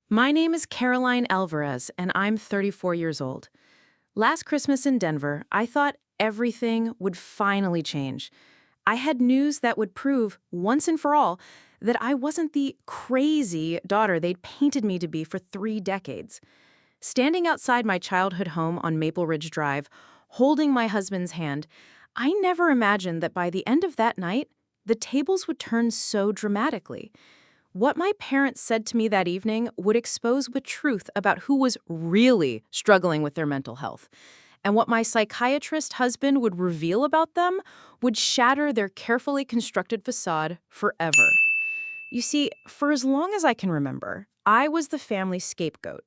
My name is Caroline Alvarez, and I'm 34 years old. Last Christmas in Denver, I thought everything would finally change. I had news that would prove, once and for all, that I wasn't the crazy daughter they'd painted me to be for 3 decades. Standing outside my childhood home on Maple Ridge Drive, holding my husband's hand, I never imagined that by the end of that night, the tables would turn so dramatically. What my parents said to me that evening would expose the truth about who was really struggling with their mental health. And what my psychiatrist husband would reveal about them would shatter their carefully constructed facade forever. You see, for as long as I can remember, I was the family scapegoat.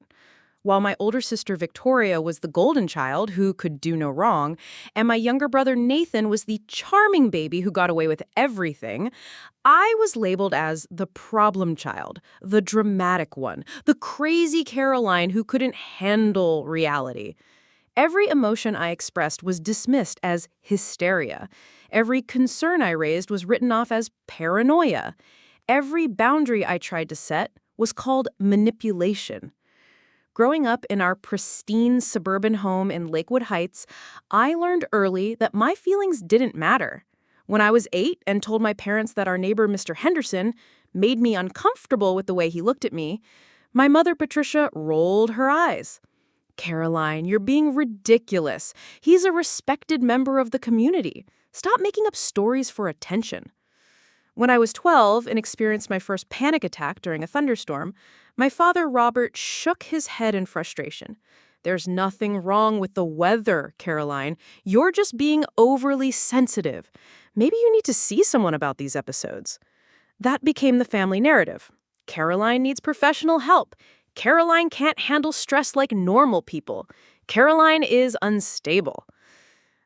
While my older sister Victoria was the golden child who could do no wrong, and my younger brother Nathan was the charming baby who got away with everything, I was labeled as the problem child, the dramatic one, the crazy Caroline who couldn't handle reality. Every emotion I expressed was dismissed as hysteria. Every concern I raised was written off as paranoia. Every boundary I tried to set was called manipulation. Growing up in our pristine suburban home in Lakewood Heights, I learned early that my feelings didn't matter. When I was 8 and told my parents that our neighbor, Mr. Henderson, made me uncomfortable with the way he looked at me, my mother, Patricia, rolled her eyes. "Caroline, you're being ridiculous. He's a respected member of the community. Stop making up stories for attention." When I was 12 and experienced my first panic attack during a thunderstorm, my father, Robert, shook his head in frustration. "There's nothing wrong with the weather, Caroline. You're just being overly sensitive. Maybe you need to see someone about these episodes." That became the family narrative. Caroline needs professional help. Caroline can't handle stress like normal people. Caroline is unstable.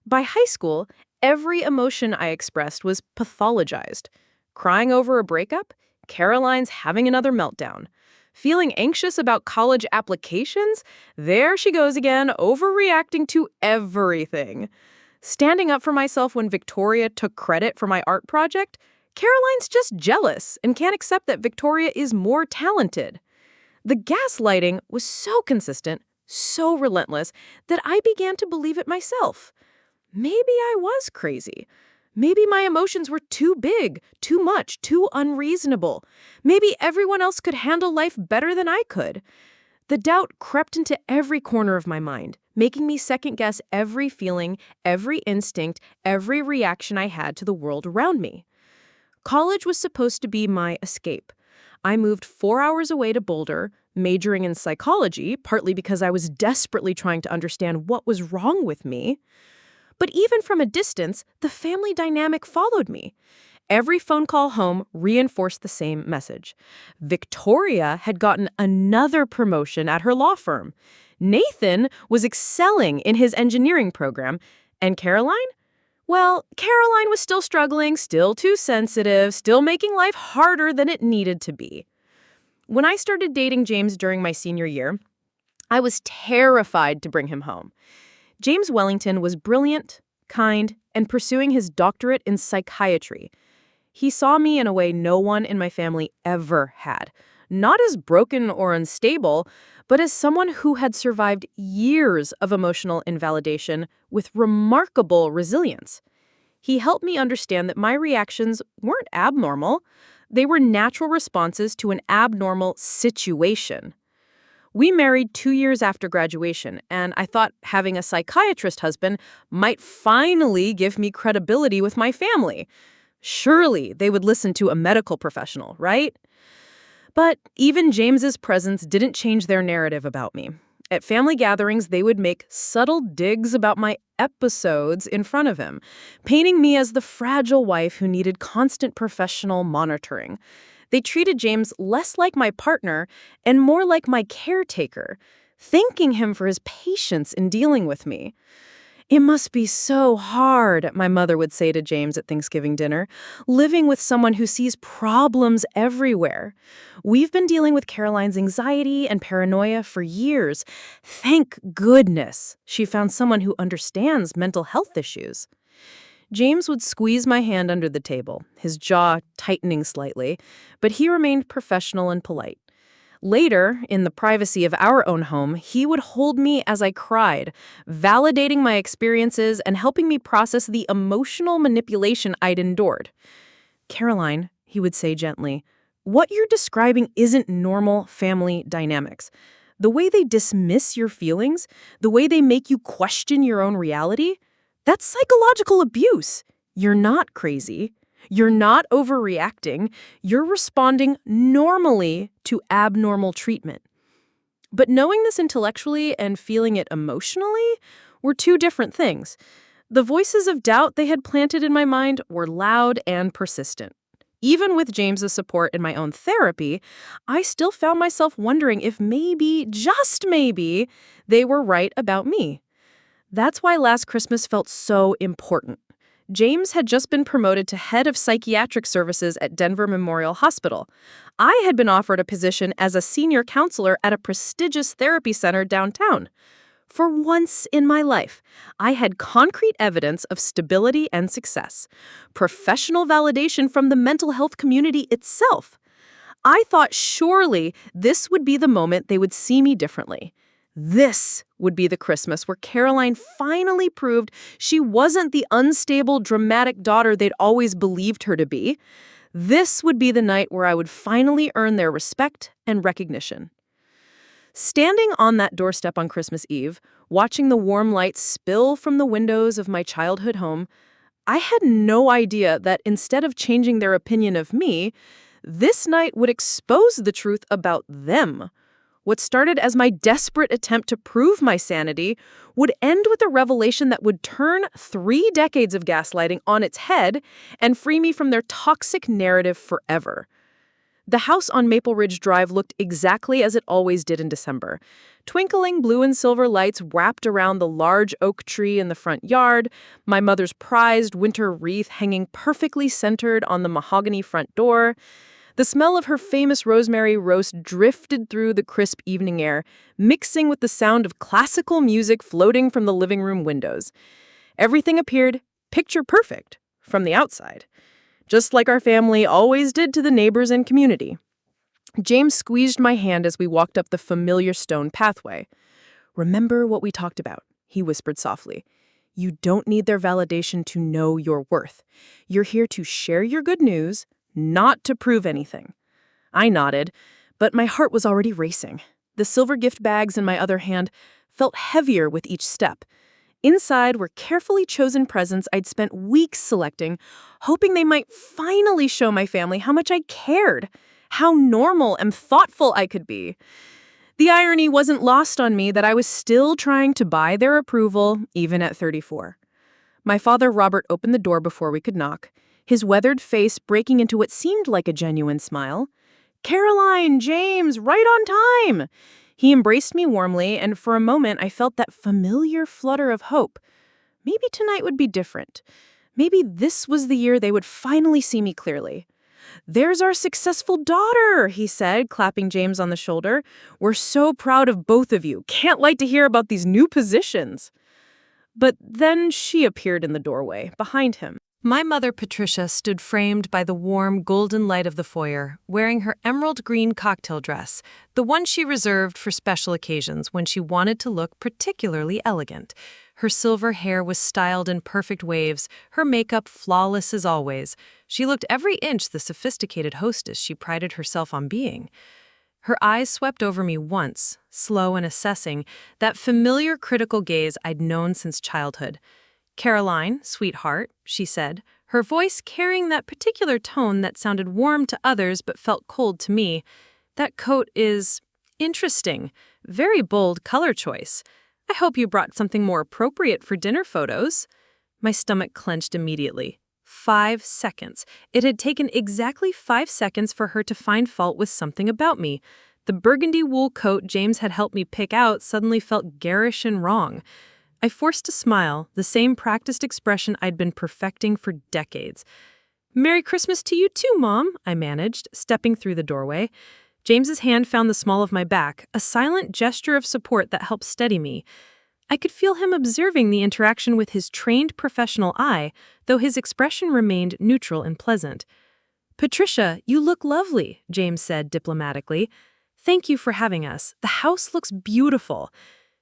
By high school, every emotion I expressed was pathologized. Crying over a breakup? Caroline's having another meltdown. Feeling anxious about college applications? There she goes again, overreacting to everything. Standing up for myself when Victoria took credit for my art project? Caroline's just jealous and can't accept that Victoria is more talented. The gaslighting was so consistent, so relentless, that I began to believe it myself. Maybe I was crazy. Maybe my emotions were too big, too much, too unreasonable. Maybe everyone else could handle life better than I could. The doubt crept into every corner of my mind, making me second-guess every feeling, every instinct, every reaction I had to the world around me. College was supposed to be my escape. I moved 4 hours away to Boulder, majoring in psychology, partly because I was desperately trying to understand what was wrong with me. But even from a distance, the family dynamic followed me. Every phone call home reinforced the same message. Victoria had gotten another promotion at her law firm. Nathan was excelling in his engineering program. And Caroline? Well, Caroline was still struggling, still too sensitive, still making life harder than it needed to be. When I started dating James during my senior year, I was terrified to bring him home. James Wellington was brilliant, kind, and pursuing his doctorate in psychiatry. He saw me in a way no one in my family ever had. Not as broken or unstable, but as someone who had survived years of emotional invalidation with remarkable resilience. He helped me understand that my reactions weren't abnormal. They were natural responses to an abnormal situation. We married 2 years after graduation, and I thought having a psychiatrist husband might finally give me credibility with my family. Surely they would listen to a medical professional, right? But even James's presence didn't change their narrative about me. At family gatherings, they would make subtle digs about my episodes in front of him, painting me as the fragile wife who needed constant professional monitoring. They treated James less like my partner and more like my caretaker, thanking him for his patience in dealing with me. "It must be so hard," my mother would say to James at Thanksgiving dinner, "living with someone who sees problems everywhere. We've been dealing with Caroline's anxiety and paranoia for years. Thank goodness she found someone who understands mental health issues." James would squeeze my hand under the table, his jaw tightening slightly, but he remained professional and polite. Later, in the privacy of our own home, he would hold me as I cried, validating my experiences and helping me process the emotional manipulation I'd endured. "Caroline," he would say gently, "what you're describing isn't normal family dynamics. The way they dismiss your feelings, the way they make you question your own reality, that's psychological abuse. You're not crazy. You're not overreacting. You're responding normally to abnormal treatment." But knowing this intellectually and feeling it emotionally were two different things. The voices of doubt they had planted in my mind were loud and persistent. Even with James's support in my own therapy, I still found myself wondering if maybe, just maybe, they were right about me. That's why last Christmas felt so important. James had just been promoted to head of psychiatric services at Denver Memorial Hospital. I had been offered a position as a senior counselor at a prestigious therapy center downtown. For once in my life, I had concrete evidence of stability and success, professional validation from the mental health community itself. I thought surely this would be the moment they would see me differently. This would be the Christmas where Caroline finally proved she wasn't the unstable, dramatic daughter they'd always believed her to be. This would be the night where I would finally earn their respect and recognition. Standing on that doorstep on Christmas Eve, watching the warm lights spill from the windows of my childhood home, I had no idea that instead of changing their opinion of me, this night would expose the truth about them. What started as my desperate attempt to prove my sanity would end with a revelation that would turn 3 decades of gaslighting on its head and free me from their toxic narrative forever. The house on Maple Ridge Drive looked exactly as it always did in December. Twinkling blue and silver lights wrapped around the large oak tree in the front yard, my mother's prized winter wreath hanging perfectly centered on the mahogany front door. The smell of her famous rosemary roast drifted through the crisp evening air, mixing with the sound of classical music floating from the living room windows. Everything appeared picture perfect from the outside, just like our family always did to the neighbors and community. James squeezed my hand as we walked up the familiar stone pathway. "Remember what we talked about," he whispered softly. "You don't need their validation to know your worth. You're here to share your good news, not to prove anything." I nodded, but my heart was already racing. The silver gift bags in my other hand felt heavier with each step. Inside were carefully chosen presents I'd spent weeks selecting, hoping they might finally show my family how much I cared, how normal and thoughtful I could be. The irony wasn't lost on me that I was still trying to buy their approval, even at 34. My father, Robert, opened the door before we could knock, his weathered face breaking into what seemed like a genuine smile. "Caroline, James, right on time!" He embraced me warmly, and for a moment I felt that familiar flutter of hope. Maybe tonight would be different. Maybe this was the year they would finally see me clearly. "There's our successful daughter," he said, clapping James on the shoulder. "We're so proud of both of you. Can't wait to hear about these new positions." But then she appeared in the doorway, behind him. My mother, Patricia, stood framed by the warm, golden light of the foyer, wearing her emerald green cocktail dress, the one she reserved for special occasions when she wanted to look particularly elegant. Her silver hair was styled in perfect waves, her makeup flawless as always. She looked every inch the sophisticated hostess she prided herself on being. Her eyes swept over me once, slow and assessing, that familiar critical gaze I'd known since childhood. "Caroline, sweetheart," she said, her voice carrying that particular tone that sounded warm to others but felt cold to me. "That coat is interesting. Very bold color choice. I hope you brought something more appropriate for dinner photos." My stomach clenched immediately. 5 seconds. It had taken exactly 5 seconds for her to find fault with something about me. The burgundy wool coat James had helped me pick out suddenly felt garish and wrong. I forced a smile, the same practiced expression I'd been perfecting for decades. "Merry Christmas to you too, Mom," I managed, stepping through the doorway. James's hand found the small of my back, a silent gesture of support that helped steady me. I could feel him observing the interaction with his trained professional eye, though his expression remained neutral and pleasant. "Patricia, you look lovely," James said diplomatically. Thank you for having us. The house looks beautiful."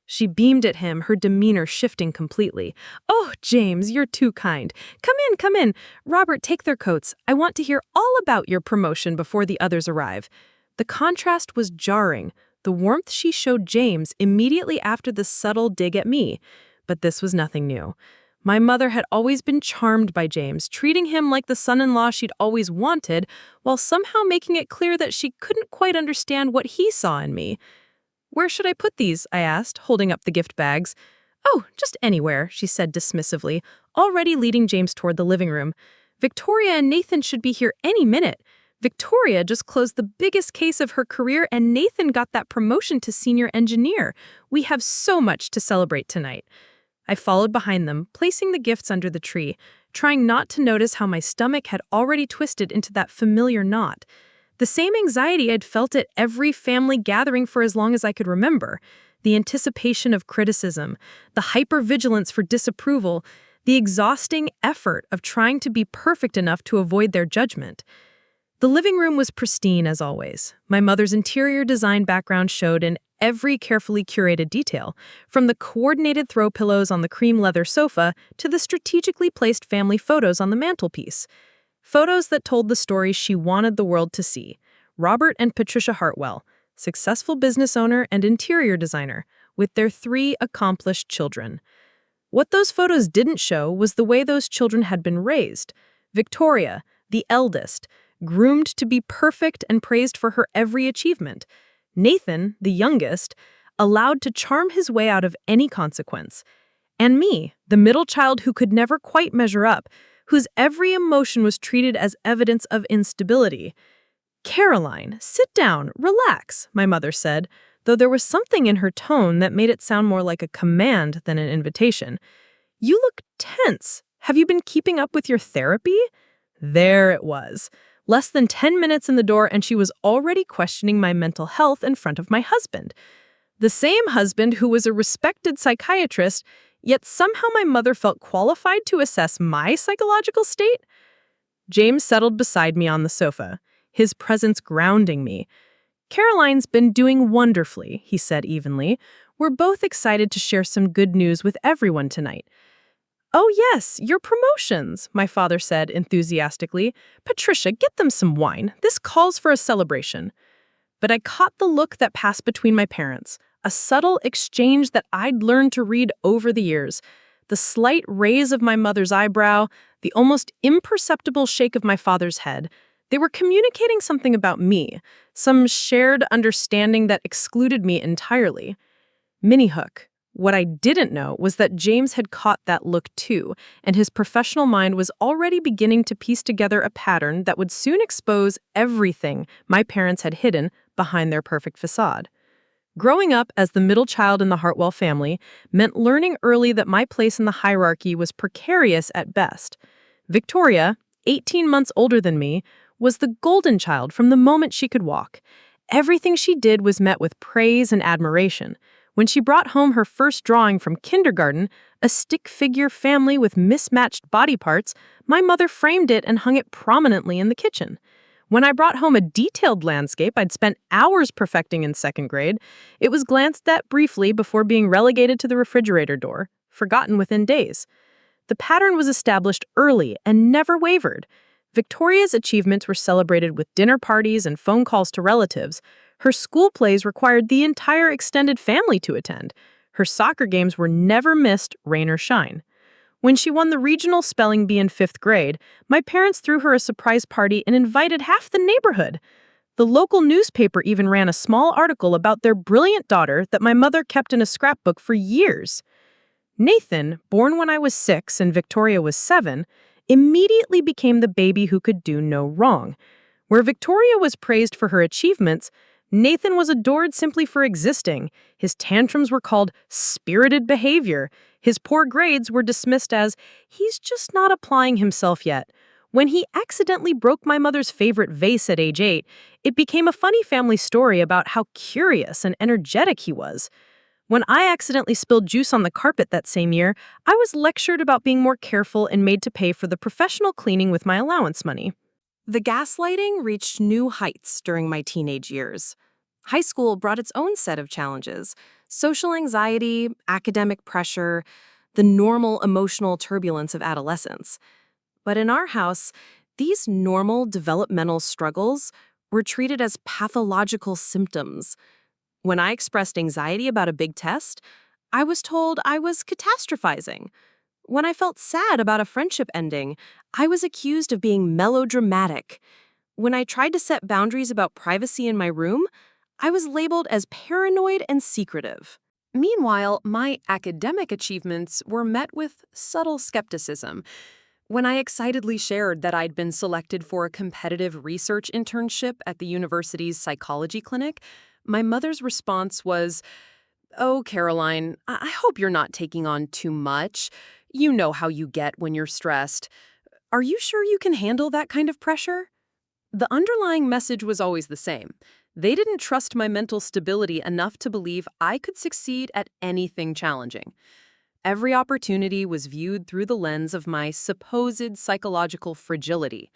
She beamed at him, her demeanor shifting completely. "Oh, James, you're too kind. Come in, come in. Robert, take their coats. I want to hear all about your promotion before the others arrive." The contrast was jarring, the warmth she showed James immediately after the subtle dig at me. But this was nothing new. My mother had always been charmed by James, treating him like the son-in-law she'd always wanted, while somehow making it clear that she couldn't quite understand what he saw in me. "Where should I put these?" I asked, holding up the gift bags. "Oh, just anywhere," she said dismissively, already leading James toward the living room. "Victoria and Nathan should be here any minute. Victoria just closed the biggest case of her career, and Nathan got that promotion to senior engineer. We have so much to celebrate tonight." I followed behind them, placing the gifts under the tree, trying not to notice how my stomach had already twisted into that familiar knot. The same anxiety I'd felt at every family gathering for as long as I could remember. The anticipation of criticism, the hypervigilance for disapproval, the exhausting effort of trying to be perfect enough to avoid their judgment. The living room was pristine as always. My mother's interior design background showed in every carefully curated detail, from the coordinated throw pillows on the cream leather sofa to the strategically placed family photos on the mantelpiece. Photos that told the stories she wanted the world to see. Robert and Patricia Hartwell, successful business owner and interior designer, with their 3 accomplished children. What those photos didn't show was the way those children had been raised. Victoria, the eldest, groomed to be perfect and praised for her every achievement. Nathan, the youngest, allowed to charm his way out of any consequence. And me, the middle child who could never quite measure up, whose every emotion was treated as evidence of instability. "Caroline, sit down, relax," my mother said, though there was something in her tone that made it sound more like a command than an invitation. "You look tense. Have you been keeping up with your therapy?" There it was. Less than 10 minutes in the door and she was already questioning my mental health in front of my husband. The same husband who was a respected psychiatrist, yet somehow my mother felt qualified to assess my psychological state. James settled beside me on the sofa, his presence grounding me. "Caroline's been doing wonderfully," he said evenly. "We're both excited to share some good news with everyone tonight." "Oh yes, your promotions," my father said enthusiastically. "Patricia, get them some wine. This calls for a celebration." But I caught the look that passed between my parents, a subtle exchange that I'd learned to read over the years. The slight raise of my mother's eyebrow, the almost imperceptible shake of my father's head. They were communicating something about me, some shared understanding that excluded me entirely. Mini hook. What I didn't know was that James had caught that look too, and his professional mind was already beginning to piece together a pattern that would soon expose everything my parents had hidden behind their perfect facade. Growing up as the middle child in the Hartwell family meant learning early that my place in the hierarchy was precarious at best. Victoria, 18 months older than me, was the golden child from the moment she could walk. Everything she did was met with praise and admiration. When she brought home her first drawing from kindergarten, a stick figure family with mismatched body parts, my mother framed it and hung it prominently in the kitchen. When I brought home a detailed landscape I'd spent hours perfecting in 2nd grade, it was glanced at briefly before being relegated to the refrigerator door, forgotten within days. The pattern was established early and never wavered. Victoria's achievements were celebrated with dinner parties and phone calls to relatives. Her school plays required the entire extended family to attend. Her soccer games were never missed, rain or shine. When she won the regional spelling bee in 5th grade, my parents threw her a surprise party and invited half the neighborhood. The local newspaper even ran a small article about their brilliant daughter that my mother kept in a scrapbook for years. Nathan, born when I was 6 and Victoria was 7, immediately became the baby who could do no wrong. Where Victoria was praised for her achievements, Nathan was adored simply for existing. His tantrums were called spirited behavior. His poor grades were dismissed as, "He's just not applying himself yet." When he accidentally broke my mother's favorite vase at age 8, it became a funny family story about how curious and energetic he was. When I accidentally spilled juice on the carpet that same year, I was lectured about being more careful and made to pay for the professional cleaning with my allowance money. The gaslighting reached new heights during my teenage years. High school brought its own set of challenges: social anxiety, academic pressure, the normal emotional turbulence of adolescence. But in our house, these normal developmental struggles were treated as pathological symptoms. When I expressed anxiety about a big test, I was told I was catastrophizing. When I felt sad about a friendship ending, I was accused of being melodramatic. When I tried to set boundaries about privacy in my room, I was labeled as paranoid and secretive. Meanwhile, my academic achievements were met with subtle skepticism. When I excitedly shared that I'd been selected for a competitive research internship at the university's psychology clinic, my mother's response was, "Oh, Caroline, I hope you're not taking on too much. You know how you get when you're stressed. Are you sure you can handle that kind of pressure?" The underlying message was always the same. They didn't trust my mental stability enough to believe I could succeed at anything challenging. Every opportunity was viewed through the lens of my supposed psychological fragility.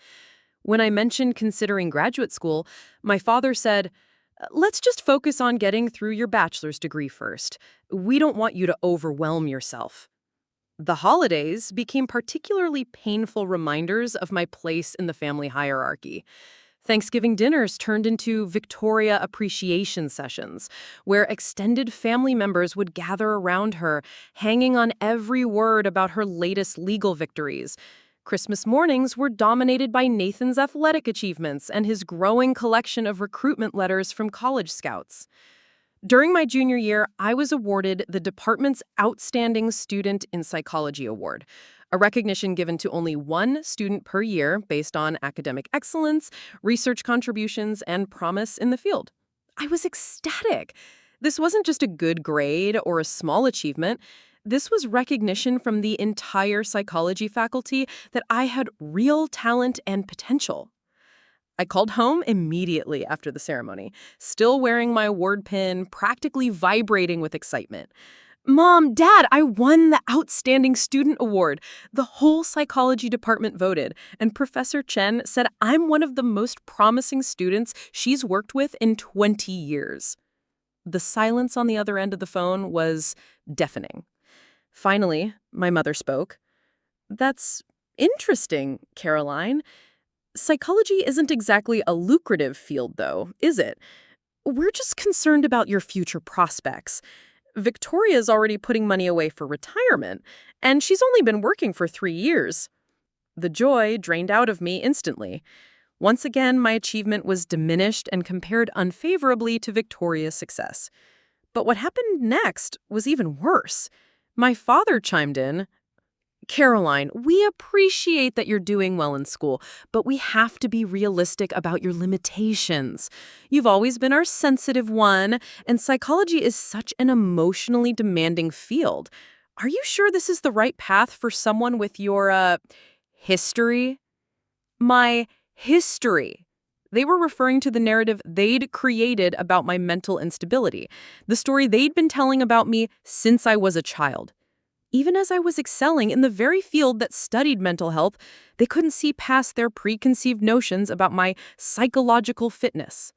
When I mentioned considering graduate school, my father said, "Let's just focus on getting through your bachelor's degree first. We don't want you to overwhelm yourself." The holidays became particularly painful reminders of my place in the family hierarchy. Thanksgiving dinners turned into Victoria appreciation sessions, where extended family members would gather around her, hanging on every word about her latest legal victories. Christmas mornings were dominated by Nathan's athletic achievements and his growing collection of recruitment letters from college scouts. During my junior year, I was awarded the department's Outstanding Student in Psychology Award, a recognition given to only one student per year based on academic excellence, research contributions, and promise in the field. I was ecstatic. This wasn't just a good grade or a small achievement. This was recognition from the entire psychology faculty that I had real talent and potential. I called home immediately after the ceremony, still wearing my award pin, practically vibrating with excitement. "Mom, Dad, I won the Outstanding Student Award. The whole psychology department voted, and Professor Chen said I'm one of the most promising students she's worked with in 20 years. The silence on the other end of the phone was deafening. Finally, my mother spoke. "That's interesting, Caroline. Psychology isn't exactly a lucrative field, though, is it? We're just concerned about your future prospects. Victoria's already putting money away for retirement, and she's only been working for 3 years. The joy drained out of me instantly. Once again, my achievement was diminished and compared unfavorably to Victoria's success. But what happened next was even worse. My father chimed in. "Caroline, we appreciate that you're doing well in school, but we have to be realistic about your limitations. You've always been our sensitive one, and psychology is such an emotionally demanding field. Are you sure this is the right path for someone with your, history?" My history. They were referring to the narrative they'd created about my mental instability, the story they'd been telling about me since I was a child. Even as I was excelling in the very field that studied mental health, they couldn't see past their preconceived notions about my psychological fitness.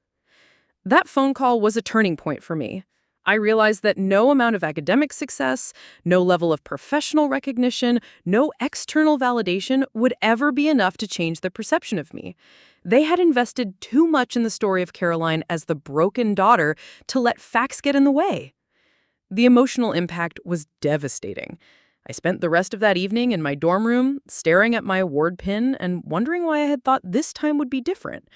That phone call was a turning point for me. I realized that no amount of academic success, no level of professional recognition, no external validation would ever be enough to change their perception of me. They had invested too much in the story of Caroline as the broken daughter to let facts get in the way. The emotional impact was devastating. I spent the rest of that evening in my dorm room, staring at my award pin and wondering why I had thought this time would be different.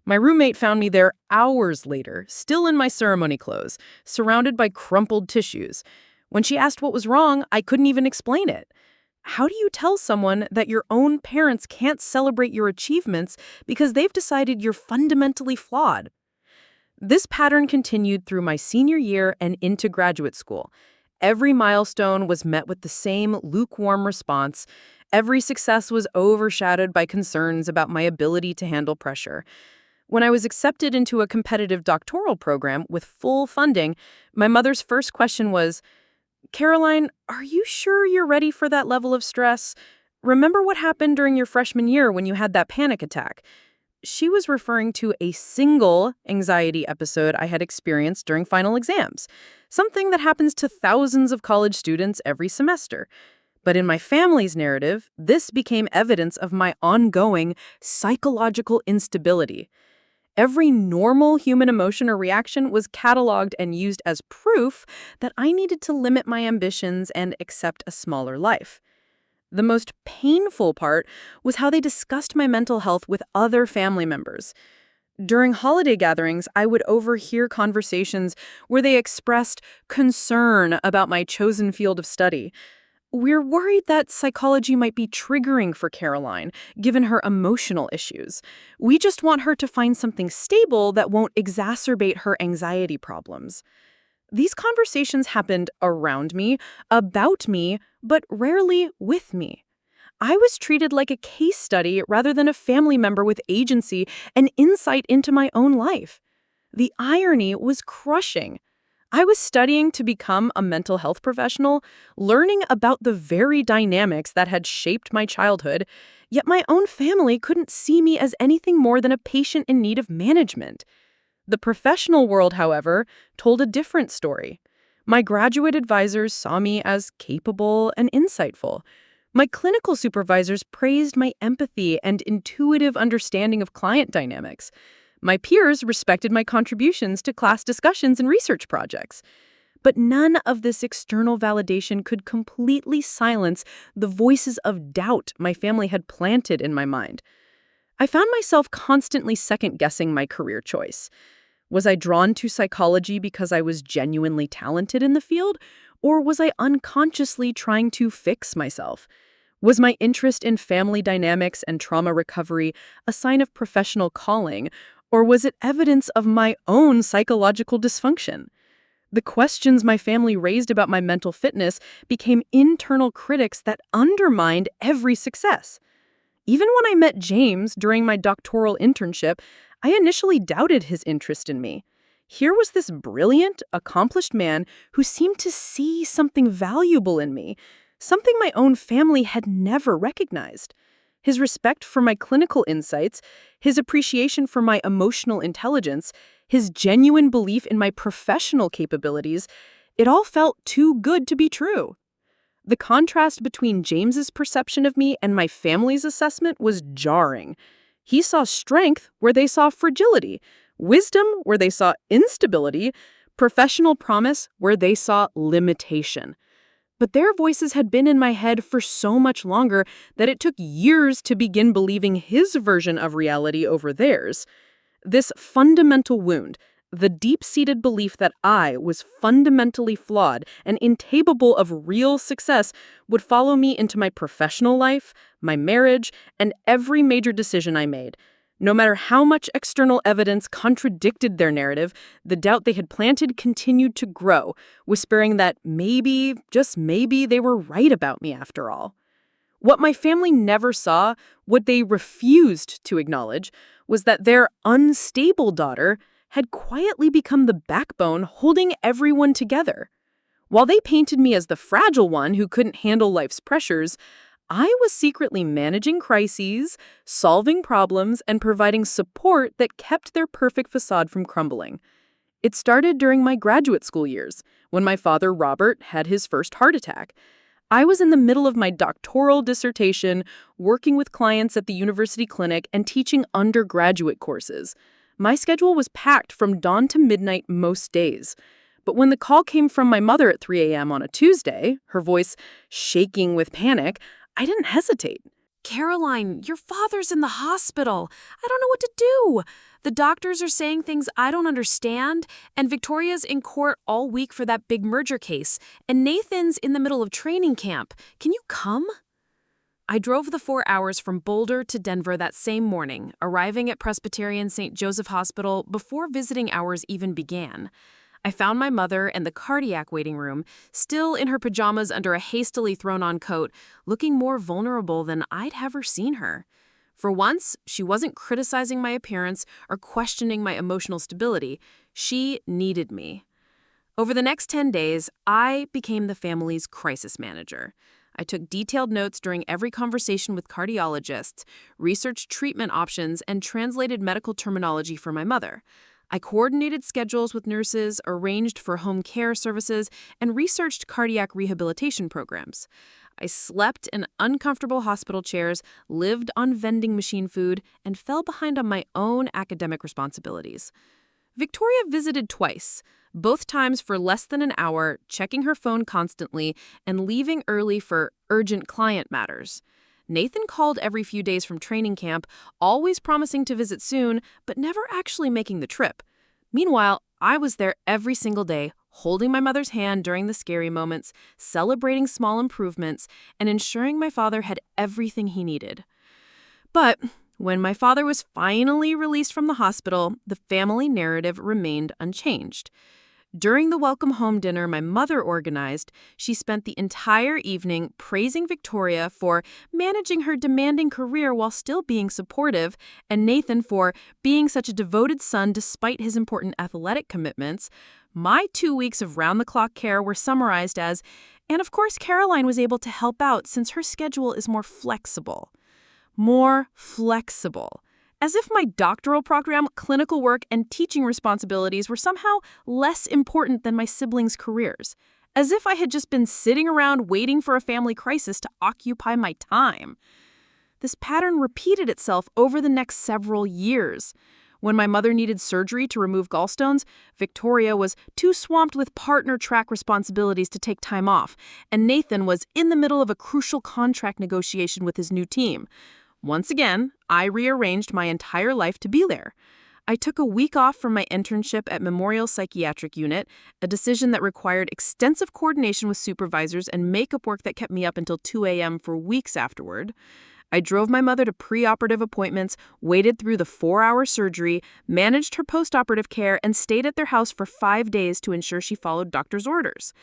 My roommate found me there hours later, still in my ceremony clothes, surrounded by crumpled tissues. When she asked what was wrong, I couldn't even explain it. How do you tell someone that your own parents can't celebrate your achievements because they've decided you're fundamentally flawed? This pattern continued through my senior year and into graduate school. Every milestone was met with the same lukewarm response. Every success was overshadowed by concerns about my ability to handle pressure. When I was accepted into a competitive doctoral program with full funding, my mother's first question was, "Caroline, are you sure you're ready for that level of stress? Remember what happened during your freshman year when you had that panic attack? She was referring to a single anxiety episode I had experienced during final exams, something that happens to thousands of college students every semester. But in my family's narrative, this became evidence of my ongoing psychological instability. Every normal human emotion or reaction was cataloged and used as proof that I needed to limit my ambitions and accept a smaller life. The most painful part was how they discussed my mental health with other family members. During holiday gatherings, I would overhear conversations where they expressed concern about my chosen field of study. We're worried that psychology might be triggering for Caroline, given her emotional issues. We just want her to find something stable that won't exacerbate her anxiety problems. These conversations happened around me, about me, but rarely with me. I was treated like a case study rather than a family member with agency and insight into my own life. The irony was crushing. I was studying to become a mental health professional, learning about the very dynamics that had shaped my childhood, yet my own family couldn't see me as anything more than a patient in need of management. The professional world, however, told a different story. My graduate advisors saw me as capable and insightful. My clinical supervisors praised my empathy and intuitive understanding of client dynamics. My peers respected my contributions to class discussions and research projects. But none of this external validation could completely silence the voices of doubt my family had planted in my mind. I found myself constantly second-guessing my career choice. Was I drawn to psychology because I was genuinely talented in the field, or was I unconsciously trying to fix myself? Was my interest in family dynamics and trauma recovery a sign of professional calling, or was it evidence of my own psychological dysfunction? The questions my family raised about my mental fitness became internal critics that undermined every success. Even when I met James during my doctoral internship, I initially doubted his interest in me. Here was this brilliant, accomplished man who seemed to see something valuable in me, something my own family had never recognized. His respect for my clinical insights, his appreciation for my emotional intelligence, his genuine belief in my professional capabilities, it all felt too good to be true. The contrast between James's perception of me and my family's assessment was jarring. He saw strength where they saw fragility, wisdom where they saw instability, professional promise where they saw limitation. But their voices had been in my head for so much longer that it took years to begin believing his version of reality over theirs. This fundamental wound, the deep-seated belief that I was fundamentally flawed and incapable of real success, would follow me into my professional life, my marriage, and every major decision I made. No matter how much external evidence contradicted their narrative, the doubt they had planted continued to grow, whispering that maybe, just maybe, they were right about me after all. What my family never saw, what they refused to acknowledge, was that their unstable daughter had quietly become the backbone holding everyone together. While they painted me as the fragile one who couldn't handle life's pressures, I was secretly managing crises, solving problems, and providing support that kept their perfect facade from crumbling. It started during my graduate school years, when my father, Robert, had his first heart attack. I was in the middle of my doctoral dissertation, working with clients at the university clinic and teaching undergraduate courses. My schedule was packed from dawn to midnight most days. But when the call came from my mother at 3 a.m. on a Tuesday, her voice shaking with panic, I didn't hesitate. Caroline, your father's in the hospital. I don't know what to do. The doctors are saying things I don't understand, and Victoria's in court all week for that big merger case, and Nathan's in the middle of training camp. Can you come? I drove the 4 hours from Boulder to Denver that same morning, arriving at Presbyterian St. Joseph Hospital before visiting hours even began. I found my mother in the cardiac waiting room, still in her pajamas under a hastily thrown-on coat, looking more vulnerable than I'd ever seen her. For once, she wasn't criticizing my appearance or questioning my emotional stability. She needed me. Over the next 10 days, I became the family's crisis manager. I took detailed notes during every conversation with cardiologists, researched treatment options, and translated medical terminology for my mother. I coordinated schedules with nurses, arranged for home care services, and researched cardiac rehabilitation programs. I slept in uncomfortable hospital chairs, lived on vending machine food, and fell behind on my own academic responsibilities. Victoria visited twice, both times for less than an hour, checking her phone constantly and leaving early for urgent client matters. Nathan called every few days from training camp, always promising to visit soon, but never actually making the trip. Meanwhile, I was there every single day, holding my mother's hand during the scary moments, celebrating small improvements, and ensuring my father had everything he needed. But when my father was finally released from the hospital, the family narrative remained unchanged. During the welcome home dinner my mother organized, she spent the entire evening praising Victoria for managing her demanding career while still being supportive, and Nathan for being such a devoted son despite his important athletic commitments. My 2 weeks of round-the-clock care were summarized as, and of course Caroline was able to help out since her schedule is more flexible. More flexible. As if my doctoral program, clinical work, and teaching responsibilities were somehow less important than my siblings' careers. As if I had just been sitting around waiting for a family crisis to occupy my time. This pattern repeated itself over the next several years. When my mother needed surgery to remove gallstones, Victoria was too swamped with partner track responsibilities to take time off, and Nathan was in the middle of a crucial contract negotiation with his new team. Once again, I rearranged my entire life to be there. I took a week off from my internship at Memorial Psychiatric Unit, a decision that required extensive coordination with supervisors and makeup work that kept me up until 2 a.m. for weeks afterward. I drove my mother to preoperative appointments, waited through the 4-hour surgery, managed her postoperative care, and stayed at their house for 5 days to ensure she followed doctor's orders.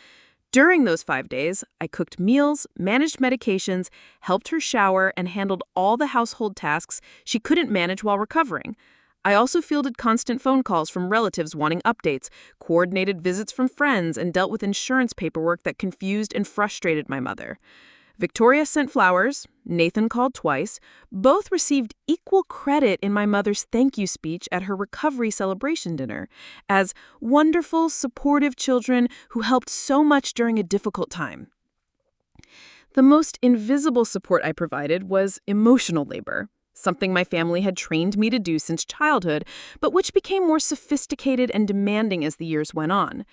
During those 5 days, I cooked meals, managed medications, helped her shower, and handled all the household tasks she couldn't manage while recovering. I also fielded constant phone calls from relatives wanting updates, coordinated visits from friends, and dealt with insurance paperwork that confused and frustrated my mother. Victoria sent flowers, Nathan called twice, both received equal credit in my mother's thank you speech at her recovery celebration dinner, as wonderful, supportive children who helped so much during a difficult time. The most invisible support I provided was emotional labor, something my family had trained me to do since childhood, but which became more sophisticated and demanding as the years went on.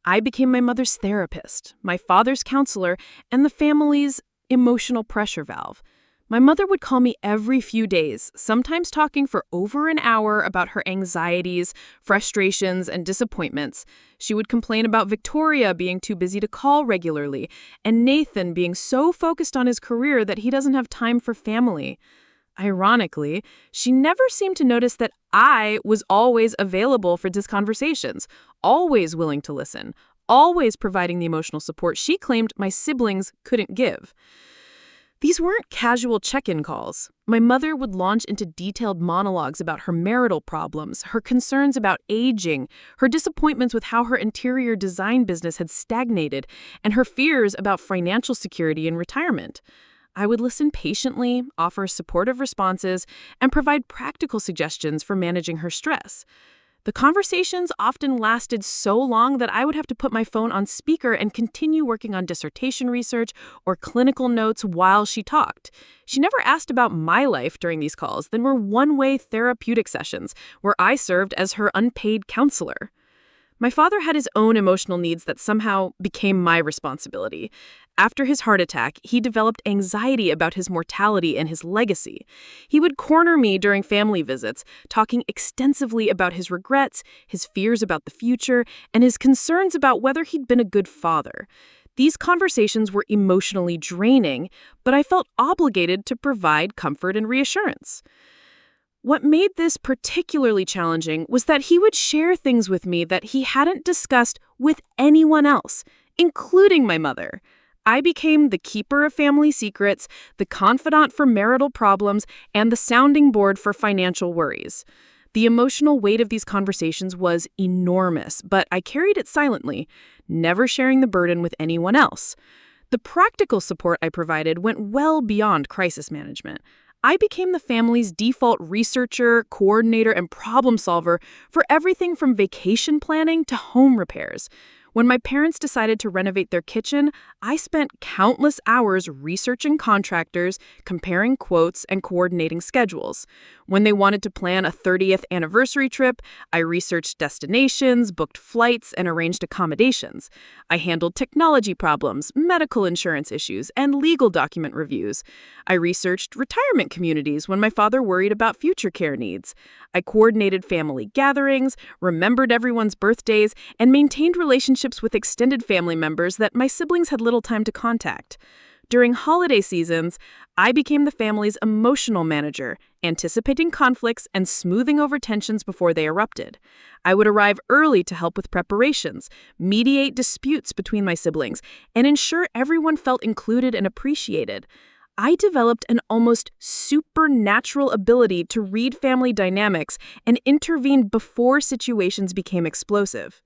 I became my mother's therapist, my father's counselor, and the family's emotional pressure valve. My mother would call me every few days, sometimes talking for over an hour about her anxieties, frustrations, and disappointments. She would complain about Victoria being too busy to call regularly, and Nathan being so focused on his career that he doesn't have time for family. Ironically, she never seemed to notice that I was always available for these conversations, always willing to listen, always providing the emotional support she claimed my siblings couldn't give. These weren't casual check-in calls. My mother would launch into detailed monologues about her marital problems, her concerns about aging, her disappointments with how her interior design business had stagnated, and her fears about financial security in retirement. I would listen patiently, offer supportive responses, and provide practical suggestions for managing her stress. The conversations often lasted so long that I would have to put my phone on speaker and continue working on dissertation research or clinical notes while she talked. She never asked about my life during these calls. They were one-way therapeutic sessions where I served as her unpaid counselor. My father had his own emotional needs that somehow became my responsibility. After his heart attack, he developed anxiety about his mortality and his legacy. He would corner me during family visits, talking extensively about his regrets, his fears about the future, and his concerns about whether he'd been a good father. These conversations were emotionally draining, but I felt obligated to provide comfort and reassurance. What made this particularly challenging was that he would share things with me that he hadn't discussed with anyone else, including my mother. I became the keeper of family secrets, the confidant for marital problems, and the sounding board for financial worries. The emotional weight of these conversations was enormous, but I carried it silently, never sharing the burden with anyone else. The practical support I provided went well beyond crisis management. I became the family's default researcher, coordinator, and problem solver for everything from vacation planning to home repairs. When my parents decided to renovate their kitchen, I spent countless hours researching contractors, comparing quotes, and coordinating schedules. When they wanted to plan a 30th anniversary trip, I researched destinations, booked flights, and arranged accommodations. I handled technology problems, medical insurance issues, and legal document reviews. I researched retirement communities when my father worried about future care needs. I coordinated family gatherings, remembered everyone's birthdays, and maintained relationships with extended family members that my siblings had little time to contact. During holiday seasons, I became the family's emotional manager, anticipating conflicts and smoothing over tensions before they erupted. I would arrive early to help with preparations, mediate disputes between my siblings, and ensure everyone felt included and appreciated. I developed an almost supernatural ability to read family dynamics and intervene before situations became explosive.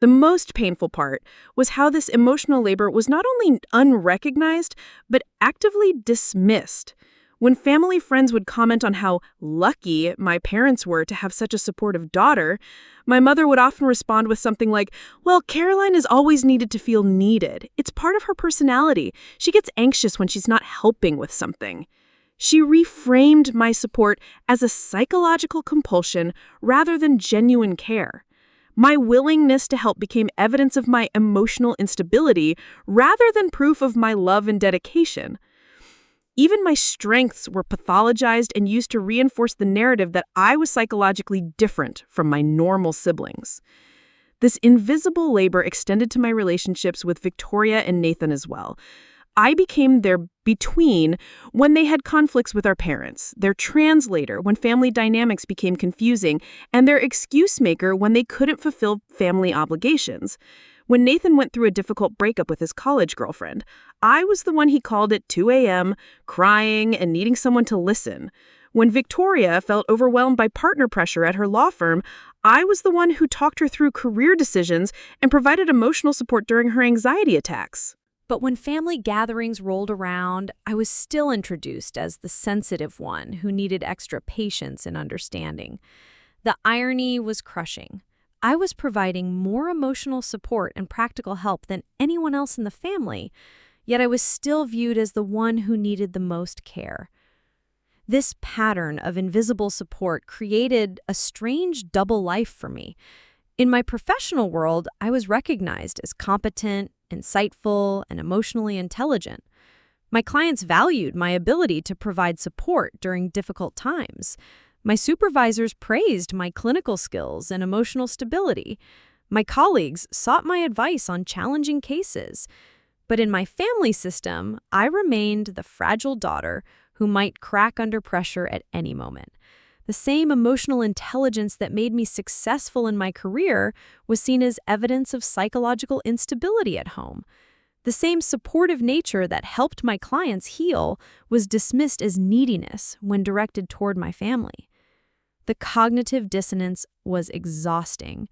The most painful part was how this emotional labor was not only unrecognized, but actively dismissed. When family friends would comment on how lucky my parents were to have such a supportive daughter, my mother would often respond with something like, "Well, Caroline is always needed to feel needed. It's part of her personality. She gets anxious when she's not helping with something." She reframed my support as a psychological compulsion rather than genuine care. My willingness to help became evidence of my emotional instability rather than proof of my love and dedication. Even my strengths were pathologized and used to reinforce the narrative that I was psychologically different from my normal siblings. This invisible labor extended to my relationships with Victoria and Nathan as well. I became their between when they had conflicts with our parents, their translator when family dynamics became confusing, and their excuse maker when they couldn't fulfill family obligations. When Nathan went through a difficult breakup with his college girlfriend, I was the one he called at 2 a.m., crying and needing someone to listen. When Victoria felt overwhelmed by partner pressure at her law firm, I was the one who talked her through career decisions and provided emotional support during her anxiety attacks. But when family gatherings rolled around, I was still introduced as the sensitive one who needed extra patience and understanding. The irony was crushing. I was providing more emotional support and practical help than anyone else in the family, yet I was still viewed as the one who needed the most care. This pattern of invisible support created a strange double life for me. In my professional world, I was recognized as competent, insightful, and emotionally intelligent. My clients valued my ability to provide support during difficult times. My supervisors praised my clinical skills and emotional stability. My colleagues sought my advice on challenging cases. But in my family system, I remained the fragile daughter who might crack under pressure at any moment. The same emotional intelligence that made me successful in my career was seen as evidence of psychological instability at home. The same supportive nature that helped my clients heal was dismissed as neediness when directed toward my family. The cognitive dissonance was exhausting.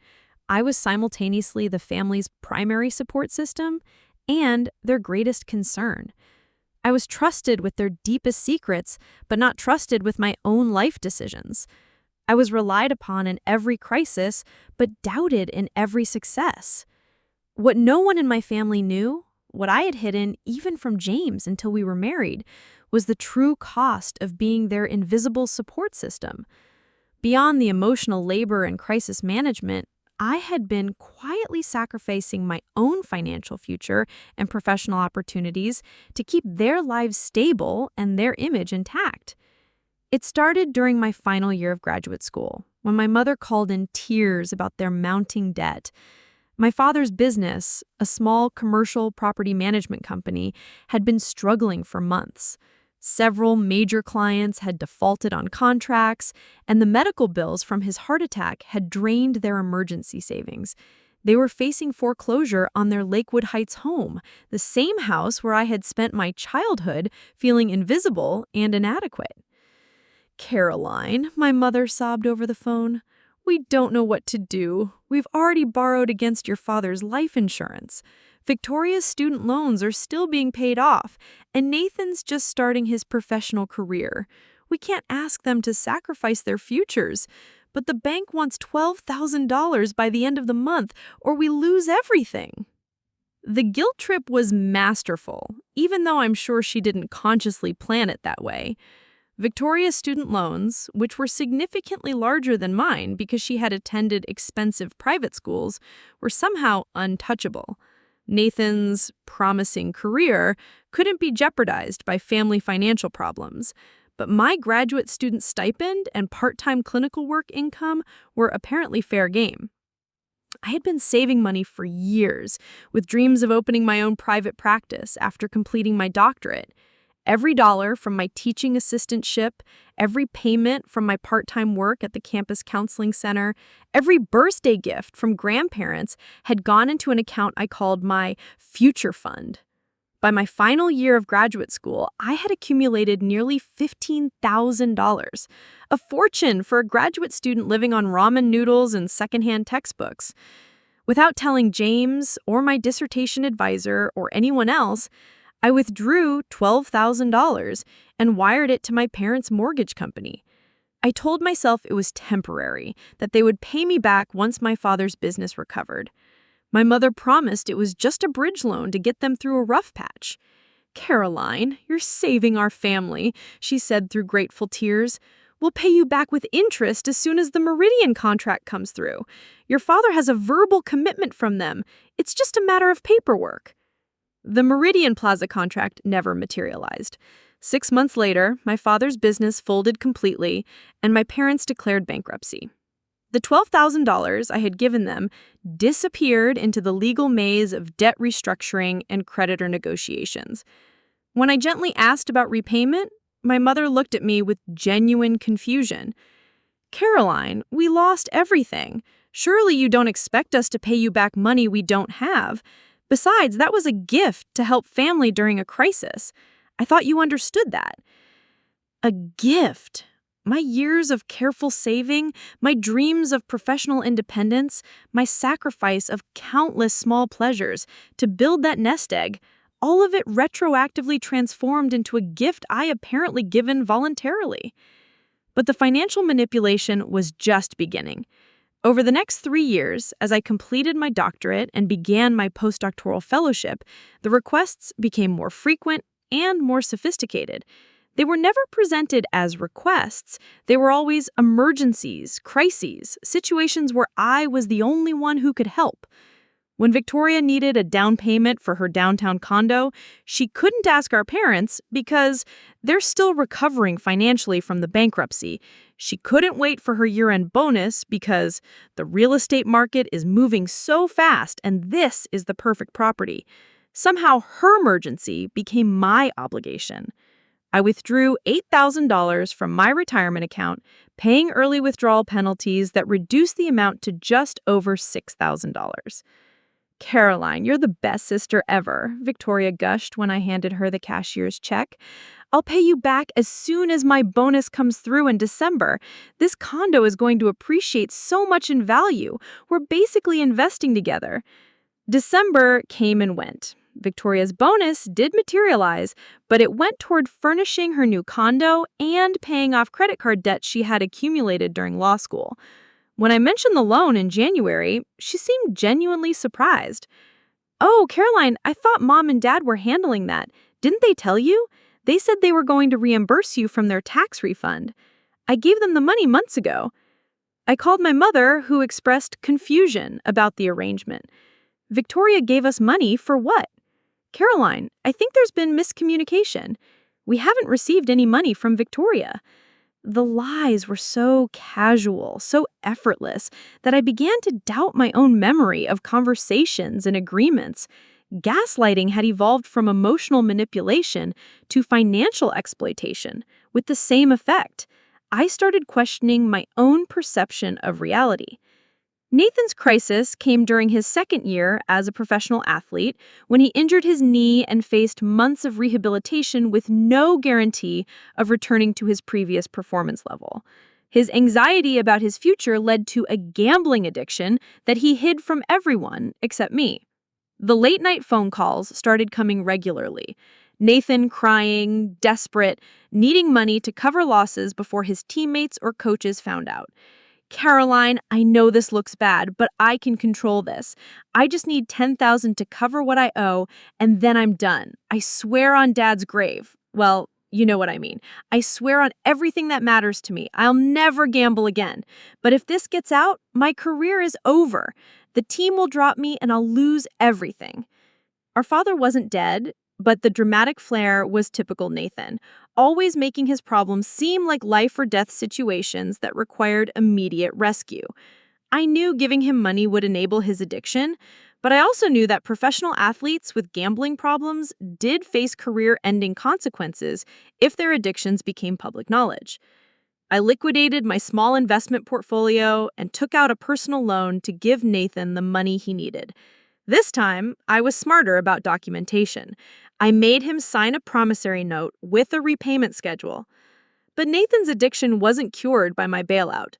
I was simultaneously the family's primary support system and their greatest concern. I was trusted with their deepest secrets, but not trusted with my own life decisions. I was relied upon in every crisis, but doubted in every success. What no one in my family knew, what I had hidden even from James until we were married, was the true cost of being their invisible support system. Beyond the emotional labor and crisis management, I had been quietly sacrificing my own financial future and professional opportunities to keep their lives stable and their image intact. It started during my final year of graduate school, when my mother called in tears about their mounting debt. My father's business, a small commercial property management company, had been struggling for months. Several major clients had defaulted on contracts, and the medical bills from his heart attack had drained their emergency savings. They were facing foreclosure on their Lakewood Heights home, the same house where I had spent my childhood feeling invisible and inadequate. "Caroline," my mother sobbed over the phone, "we don't know what to do. We've already borrowed against your father's life insurance. Victoria's student loans are still being paid off, and Nathan's just starting his professional career. We can't ask them to sacrifice their futures, but the bank wants $12,000 by the end of the month, or we lose everything. The guilt trip was masterful, even though I'm sure she didn't consciously plan it that way. Victoria's student loans, which were significantly larger than mine because she had attended expensive private schools, were somehow untouchable. Nathan's promising career couldn't be jeopardized by family financial problems, but my graduate student stipend and part-time clinical work income were apparently fair game. I had been saving money for years, with dreams of opening my own private practice after completing my doctorate. Every dollar from my teaching assistantship, every payment from my part-time work at the campus counseling center, every birthday gift from grandparents had gone into an account I called my future fund. By my final year of graduate school, I had accumulated nearly $15,000, a fortune for a graduate student living on ramen noodles and secondhand textbooks. Without telling James or my dissertation advisor or anyone else, I withdrew $12,000 and wired it to my parents' mortgage company. I told myself it was temporary, that they would pay me back once my father's business recovered. My mother promised it was just a bridge loan to get them through a rough patch. "Caroline, you're saving our family," she said through grateful tears. "We'll pay you back with interest as soon as the Meridian contract comes through. Your father has a verbal commitment from them. It's just a matter of paperwork." The Meridian Plaza contract never materialized. 6 months later, my father's business folded completely, and my parents declared bankruptcy. The $12,000 I had given them disappeared into the legal maze of debt restructuring and creditor negotiations. When I gently asked about repayment, my mother looked at me with genuine confusion. "Caroline, we lost everything. Surely you don't expect us to pay you back money we don't have. Besides, that was a gift to help family during a crisis. I thought you understood that." A gift. My years of careful saving, my dreams of professional independence, my sacrifice of countless small pleasures to build that nest egg, all of it retroactively transformed into a gift I apparently given voluntarily. But the financial manipulation was just beginning. Over the next 3 years, as I completed my doctorate and began my postdoctoral fellowship, the requests became more frequent and more sophisticated. They were never presented as requests. They were always emergencies, crises, situations where I was the only one who could help. When Victoria needed a down payment for her downtown condo, she couldn't ask our parents because they're still recovering financially from the bankruptcy. She couldn't wait for her year-end bonus because the real estate market is moving so fast and this is the perfect property. Somehow her emergency became my obligation. I withdrew $8,000 from my retirement account, paying early withdrawal penalties that reduced the amount to just over $6,000. "Caroline, you're the best sister ever," Victoria gushed when I handed her the cashier's check. "I'll pay you back as soon as my bonus comes through in December. This condo is going to appreciate so much in value. We're basically investing together." December came and went. Victoria's bonus did materialize, but it went toward furnishing her new condo and paying off credit card debt she had accumulated during law school. When I mentioned the loan in January, she seemed genuinely surprised. "Oh, Caroline, I thought Mom and Dad were handling that. Didn't they tell you? They said they were going to reimburse you from their tax refund. I gave them the money months ago." I called my mother, who expressed confusion about the arrangement. "Victoria gave us money for what?" "Caroline, I think there's been miscommunication. We haven't received any money from Victoria." The lies were so casual, so effortless, that I began to doubt my own memory of conversations and agreements. Gaslighting had evolved from emotional manipulation to financial exploitation, with the same effect. I started questioning my own perception of reality. Nathan's crisis came during his second year as a professional athlete when he injured his knee and faced months of rehabilitation with no guarantee of returning to his previous performance level. His anxiety about his future led to a gambling addiction that he hid from everyone except me. The late-night phone calls started coming regularly. Nathan crying, desperate, needing money to cover losses before his teammates or coaches found out. Caroline, I know this looks bad, but I can control this. I just need $10,000 to cover what I owe, and then I'm done. I swear on Dad's grave. Well, you know what I mean. I swear on everything that matters to me. I'll never gamble again. But if this gets out, my career is over. The team will drop me and I'll lose everything. Our father wasn't dead, but the dramatic flair was typical Nathan, always making his problems seem like life or death situations that required immediate rescue. I knew giving him money would enable his addiction, but I also knew that professional athletes with gambling problems did face career-ending consequences if their addictions became public knowledge. I liquidated my small investment portfolio and took out a personal loan to give Nathan the money he needed. This time, I was smarter about documentation. I made him sign a promissory note with a repayment schedule. But Nathan's addiction wasn't cured by my bailout.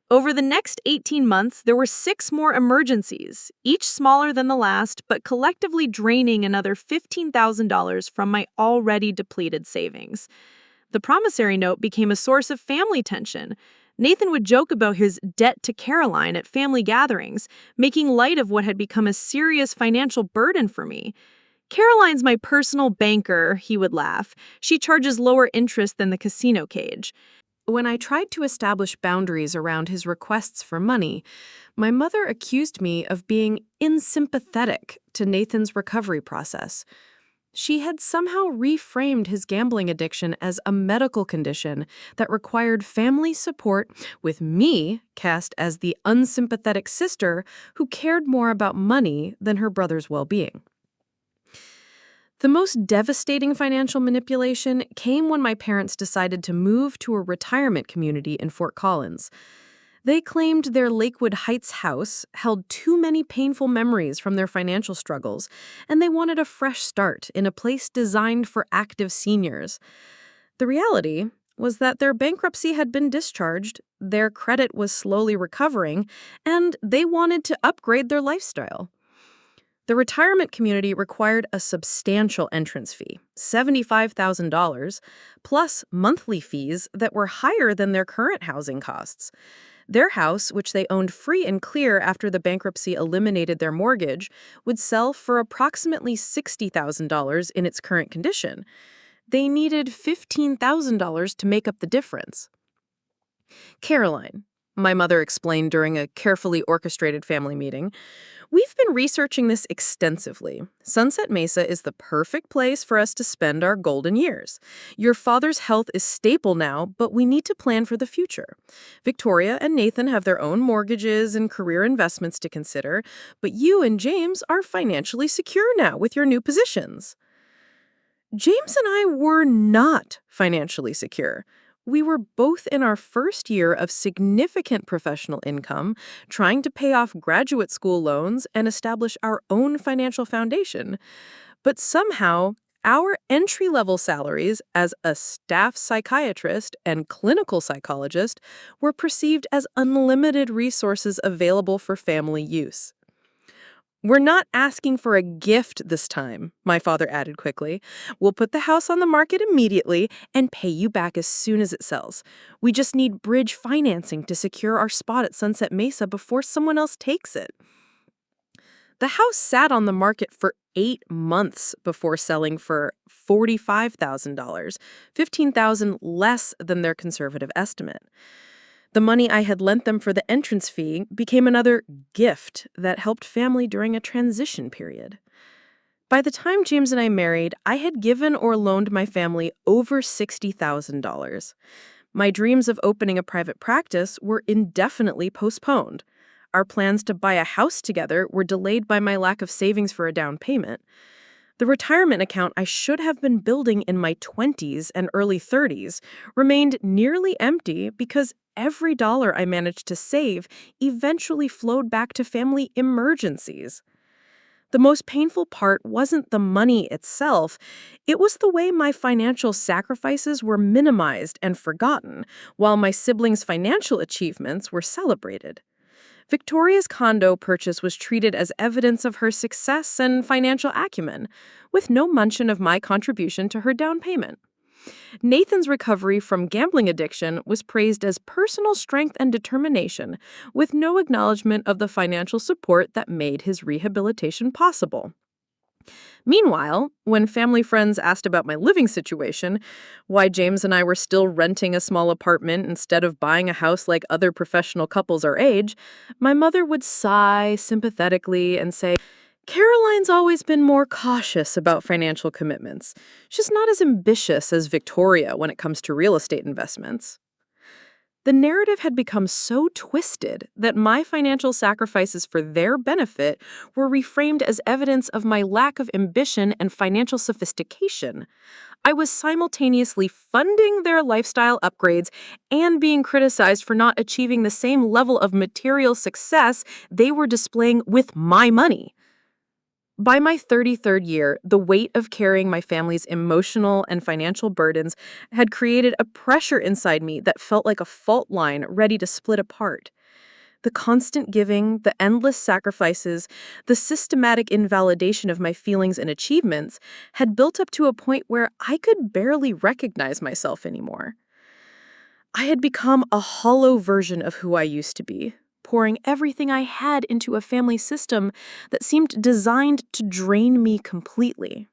Over the next 18 months, there were 6 more emergencies, each smaller than the last, but collectively draining another $15,000 from my already depleted savings. The promissory note became a source of family tension. Nathan would joke about his debt to Caroline at family gatherings, making light of what had become a serious financial burden for me. "Caroline's my personal banker," he would laugh. "She charges lower interest than the casino cage." When I tried to establish boundaries around his requests for money, my mother accused me of being unsympathetic to Nathan's recovery process. She had somehow reframed his gambling addiction as a medical condition that required family support, with me cast as the unsympathetic sister who cared more about money than her brother's well-being. The most devastating financial manipulation came when my parents decided to move to a retirement community in Fort Collins. They claimed their Lakewood Heights house held too many painful memories from their financial struggles, and they wanted a fresh start in a place designed for active seniors. The reality was that their bankruptcy had been discharged, their credit was slowly recovering, and they wanted to upgrade their lifestyle. The retirement community required a substantial entrance fee, $75,000, plus monthly fees that were higher than their current housing costs. Their house, which they owned free and clear after the bankruptcy eliminated their mortgage, would sell for approximately $60,000 in its current condition. They needed $15,000 to make up the difference. "Caroline," my mother explained during a carefully orchestrated family meeting, "we've been researching this extensively. Sunset Mesa is the perfect place for us to spend our golden years. Your father's health is stable now, but we need to plan for the future. Victoria and Nathan have their own mortgages and career investments to consider, but you and James are financially secure now with your new positions." James and I were not financially secure. We were both in our first year of significant professional income, trying to pay off graduate school loans and establish our own financial foundation. But somehow, our entry-level salaries as a staff psychiatrist and clinical psychologist were perceived as unlimited resources available for family use. "We're not asking for a gift this time," my father added quickly. "We'll put the house on the market immediately and pay you back as soon as it sells. We just need bridge financing to secure our spot at Sunset Mesa before someone else takes it." The house sat on the market for 8 months before selling for $45,000, $15,000 less than their conservative estimate. The money I had lent them for the entrance fee became another gift that helped family during a transition period. By the time James and I married, I had given or loaned my family over $60,000. My dreams of opening a private practice were indefinitely postponed. Our plans to buy a house together were delayed by my lack of savings for a down payment. The retirement account I should have been building in my 20s and early 30s remained nearly empty because every dollar I managed to save eventually flowed back to family emergencies. The most painful part wasn't the money itself, it was the way my financial sacrifices were minimized and forgotten, while my siblings' financial achievements were celebrated. Victoria's condo purchase was treated as evidence of her success and financial acumen, with no mention of my contribution to her down payment. Nathan's recovery from gambling addiction was praised as personal strength and determination, with no acknowledgement of the financial support that made his rehabilitation possible. Meanwhile, when family friends asked about my living situation, why James and I were still renting a small apartment instead of buying a house like other professional couples our age, my mother would sigh sympathetically and say, Caroline's always been more cautious about financial commitments. She's not as ambitious as Victoria when it comes to real estate investments. The narrative had become so twisted that my financial sacrifices for their benefit were reframed as evidence of my lack of ambition and financial sophistication. I was simultaneously funding their lifestyle upgrades and being criticized for not achieving the same level of material success they were displaying with my money. By my 33rd year, the weight of carrying my family's emotional and financial burdens had created a pressure inside me that felt like a fault line ready to split apart. The constant giving, the endless sacrifices, the systematic invalidation of my feelings and achievements had built up to a point where I could barely recognize myself anymore. I had become a hollow version of who I used to be, pouring everything I had into a family system that seemed designed to drain me completely.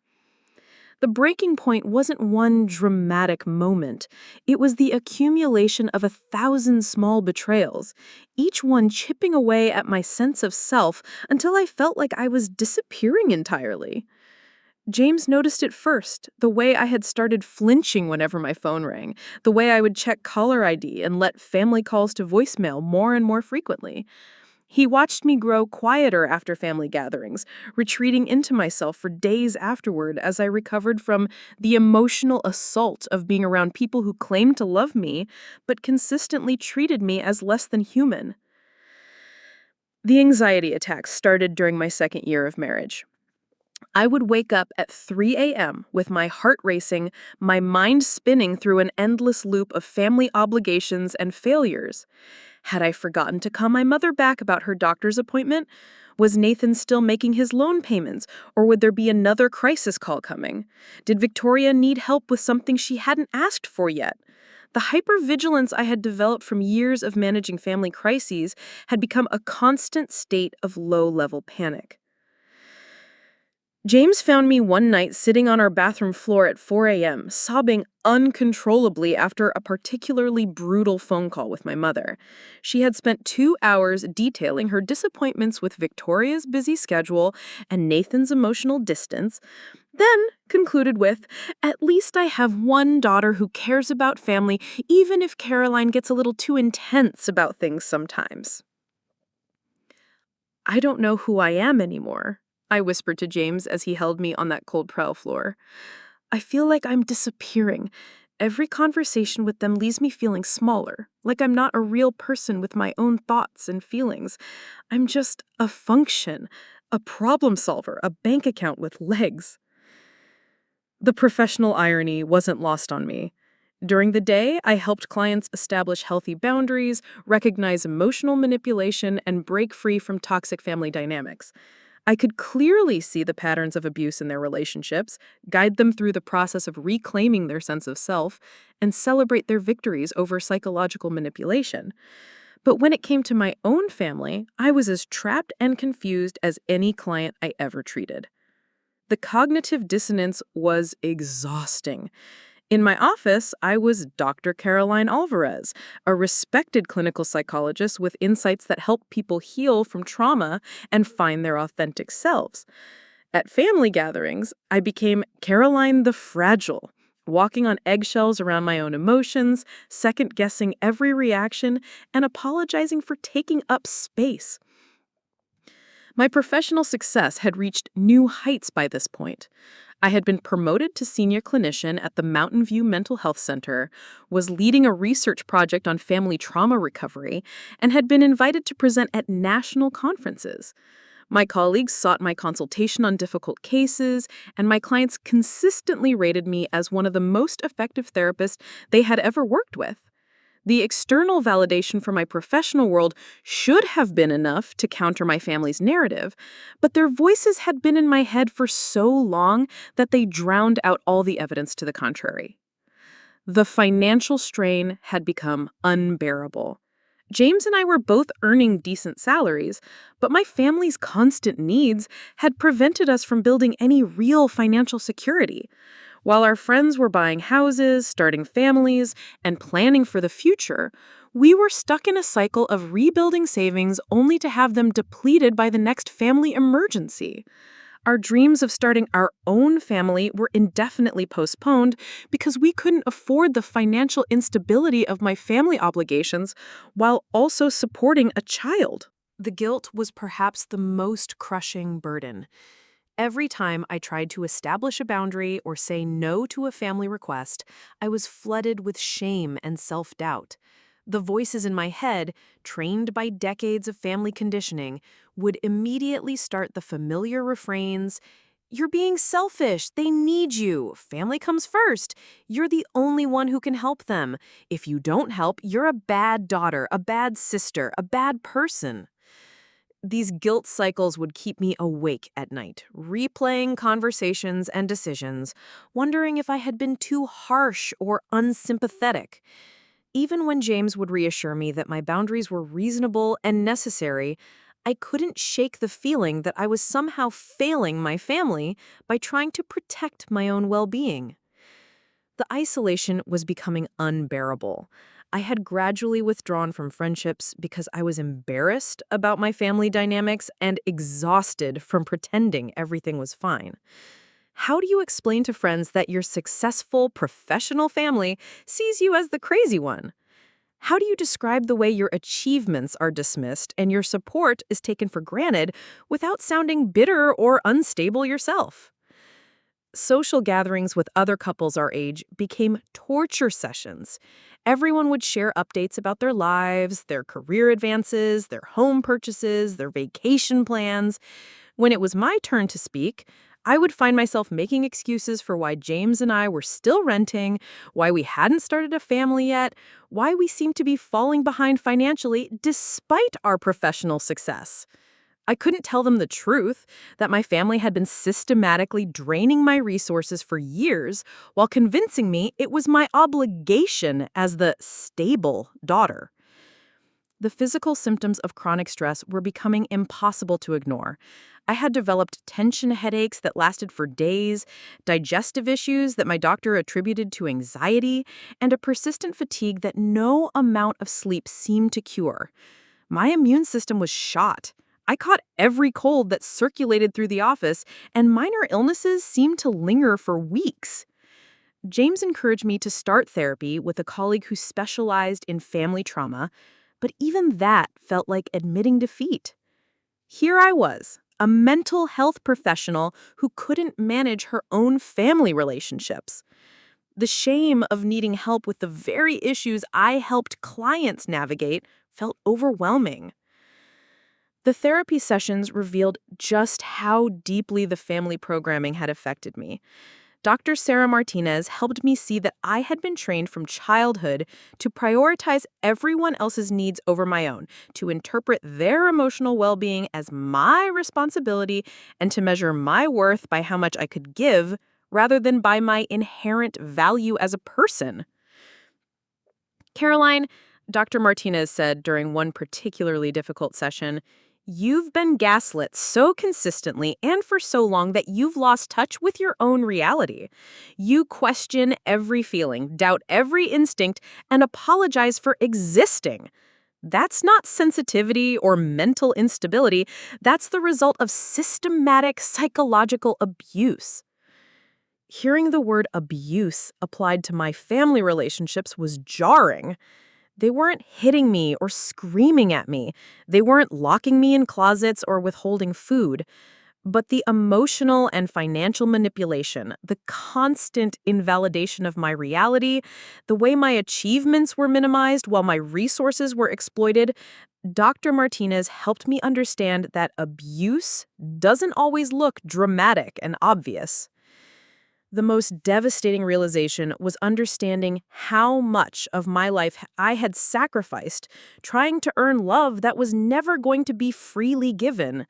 The breaking point wasn't one dramatic moment. It was the accumulation of 1,000 small betrayals, each one chipping away at my sense of self until I felt like I was disappearing entirely. James noticed it first, the way I had started flinching whenever my phone rang, the way I would check caller ID and let family calls to voicemail more and more frequently. He watched me grow quieter after family gatherings, retreating into myself for days afterward as I recovered from the emotional assault of being around people who claimed to love me, but consistently treated me as less than human. The anxiety attacks started during my second year of marriage. I would wake up at 3 a.m. with my heart racing, my mind spinning through an endless loop of family obligations and failures. Had I forgotten to call my mother back about her doctor's appointment? Was Nathan still making his loan payments, or would there be another crisis call coming? Did Victoria need help with something she hadn't asked for yet? The hypervigilance I had developed from years of managing family crises had become a constant state of low-level panic. James found me one night sitting on our bathroom floor at 4 a.m., sobbing uncontrollably after a particularly brutal phone call with my mother. She had spent 2 hours detailing her disappointments with Victoria's busy schedule and Nathan's emotional distance, then concluded with, "At least I have one daughter who cares about family, even if Caroline gets a little too intense about things sometimes." "I don't know who I am anymore," I whispered to James as he held me on that cold prowl floor. "I feel like I'm disappearing. Every conversation with them leaves me feeling smaller, like I'm not a real person with my own thoughts and feelings. I'm just a function, a problem solver, a bank account with legs." The professional irony wasn't lost on me. During the day, I helped clients establish healthy boundaries, recognize emotional manipulation, and break free from toxic family dynamics. I could clearly see the patterns of abuse in their relationships, guide them through the process of reclaiming their sense of self, and celebrate their victories over psychological manipulation. But when it came to my own family, I was as trapped and confused as any client I ever treated. The cognitive dissonance was exhausting. In my office, I was Dr. Caroline Alvarez, a respected clinical psychologist with insights that help people heal from trauma and find their authentic selves. At family gatherings, I became Caroline the Fragile, walking on eggshells around my own emotions, second-guessing every reaction, and apologizing for taking up space. My professional success had reached new heights by this point. I had been promoted to senior clinician at the Mountain View Mental Health Center, was leading a research project on family trauma recovery, and had been invited to present at national conferences. My colleagues sought my consultation on difficult cases, and my clients consistently rated me as one of the most effective therapists they had ever worked with. The external validation from my professional world should have been enough to counter my family's narrative, but their voices had been in my head for so long that they drowned out all the evidence to the contrary. The financial strain had become unbearable. James and I were both earning decent salaries, but my family's constant needs had prevented us from building any real financial security. While our friends were buying houses, starting families, and planning for the future, we were stuck in a cycle of rebuilding savings only to have them depleted by the next family emergency. Our dreams of starting our own family were indefinitely postponed because we couldn't afford the financial instability of my family obligations while also supporting a child. The guilt was perhaps the most crushing burden. Every time I tried to establish a boundary or say no to a family request, I was flooded with shame and self-doubt. The voices in my head, trained by decades of family conditioning, would immediately start the familiar refrains, "You're being selfish, they need you, family comes first, you're the only one who can help them. If you don't help, you're a bad daughter, a bad sister, a bad person." These guilt cycles would keep me awake at night, replaying conversations and decisions, wondering if I had been too harsh or unsympathetic. Even when James would reassure me that my boundaries were reasonable and necessary, I couldn't shake the feeling that I was somehow failing my family by trying to protect my own well-being. The isolation was becoming unbearable. I had gradually withdrawn from friendships because I was embarrassed about my family dynamics and exhausted from pretending everything was fine. How do you explain to friends that your successful professional family sees you as the crazy one? How do you describe the way your achievements are dismissed and your support is taken for granted without sounding bitter or unstable yourself? Social gatherings with other couples our age became torture sessions. Everyone would share updates about their lives, their career advances, their home purchases, their vacation plans. When it was my turn to speak, I would find myself making excuses for why James and I were still renting, why we hadn't started a family yet, why we seemed to be falling behind financially despite our professional success. I couldn't tell them the truth, that my family had been systematically draining my resources for years while convincing me it was my obligation as the stable daughter. The physical symptoms of chronic stress were becoming impossible to ignore. I had developed tension headaches that lasted for days, digestive issues that my doctor attributed to anxiety, and a persistent fatigue that no amount of sleep seemed to cure. My immune system was shot. I caught every cold that circulated through the office, and minor illnesses seemed to linger for weeks. James encouraged me to start therapy with a colleague who specialized in family trauma, but even that felt like admitting defeat. Here I was, a mental health professional who couldn't manage her own family relationships. The shame of needing help with the very issues I helped clients navigate felt overwhelming. The therapy sessions revealed just how deeply the family programming had affected me. Dr. Sarah Martinez helped me see that I had been trained from childhood to prioritize everyone else's needs over my own, to interpret their emotional well-being as my responsibility, and to measure my worth by how much I could give rather than by my inherent value as a person. Caroline, Dr. Martinez said during one particularly difficult session, "You've been gaslit so consistently and for so long that you've lost touch with your own reality. You question every feeling, doubt every instinct, and apologize for existing. That's not sensitivity or mental instability. That's the result of systematic psychological abuse." Hearing the word abuse applied to my family relationships was jarring. They weren't hitting me or screaming at me. They weren't locking me in closets or withholding food. But the emotional and financial manipulation, the constant invalidation of my reality, the way my achievements were minimized while my resources were exploited, Dr. Martinez helped me understand that abuse doesn't always look dramatic and obvious. The most devastating realization was understanding how much of my life I had sacrificed trying to earn love that was never going to be freely given.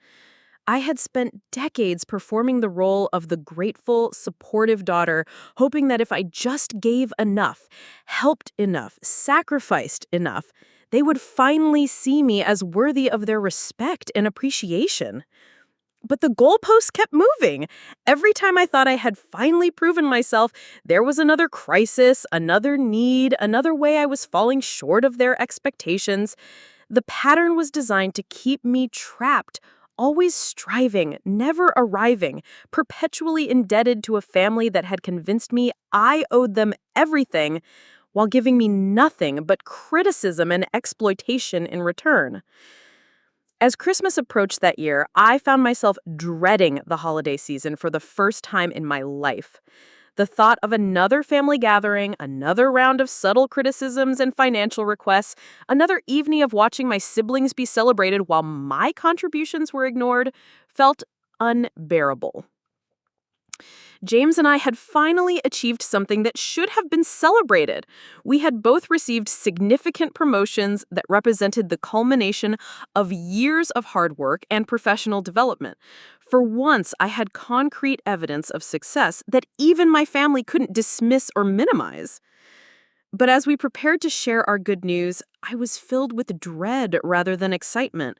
I had spent decades performing the role of the grateful, supportive daughter, hoping that if I just gave enough, helped enough, sacrificed enough, they would finally see me as worthy of their respect and appreciation. But the goalposts kept moving. Every time I thought I had finally proven myself, there was another crisis, another need, another way I was falling short of their expectations. The pattern was designed to keep me trapped, always striving, never arriving, perpetually indebted to a family that had convinced me I owed them everything, while giving me nothing but criticism and exploitation in return. As Christmas approached that year, I found myself dreading the holiday season for the first time in my life. The thought of another family gathering, another round of subtle criticisms and financial requests, another evening of watching my siblings be celebrated while my contributions were ignored, felt unbearable. James and I had finally achieved something that should have been celebrated. We had both received significant promotions that represented the culmination of years of hard work and professional development. For once, I had concrete evidence of success that even my family couldn't dismiss or minimize. But as we prepared to share our good news, I was filled with dread rather than excitement.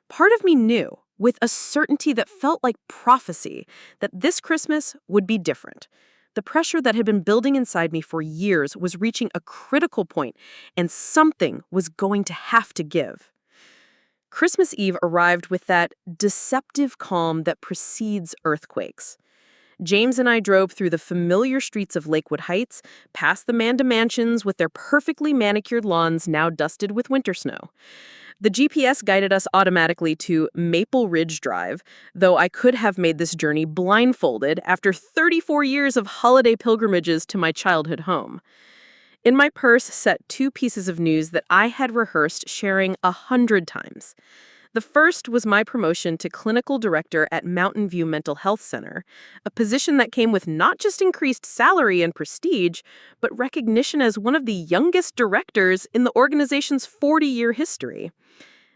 Part of me knew, with a certainty that felt like prophecy, that this Christmas would be different. The pressure that had been building inside me for years was reaching a critical point, and something was going to have to give. Christmas Eve arrived with that deceptive calm that precedes earthquakes. James and I drove through the familiar streets of Lakewood Heights, past the Manda mansions with their perfectly manicured lawns now dusted with winter snow. The GPS guided us automatically to Maple Ridge Drive, though I could have made this journey blindfolded after 34 years of holiday pilgrimages to my childhood home. In my purse sat 2 pieces of news that I had rehearsed sharing 100 times. The first was my promotion to clinical director at Mountain View Mental Health Center, a position that came with not just increased salary and prestige, but recognition as one of the youngest directors in the organization's 40-year history.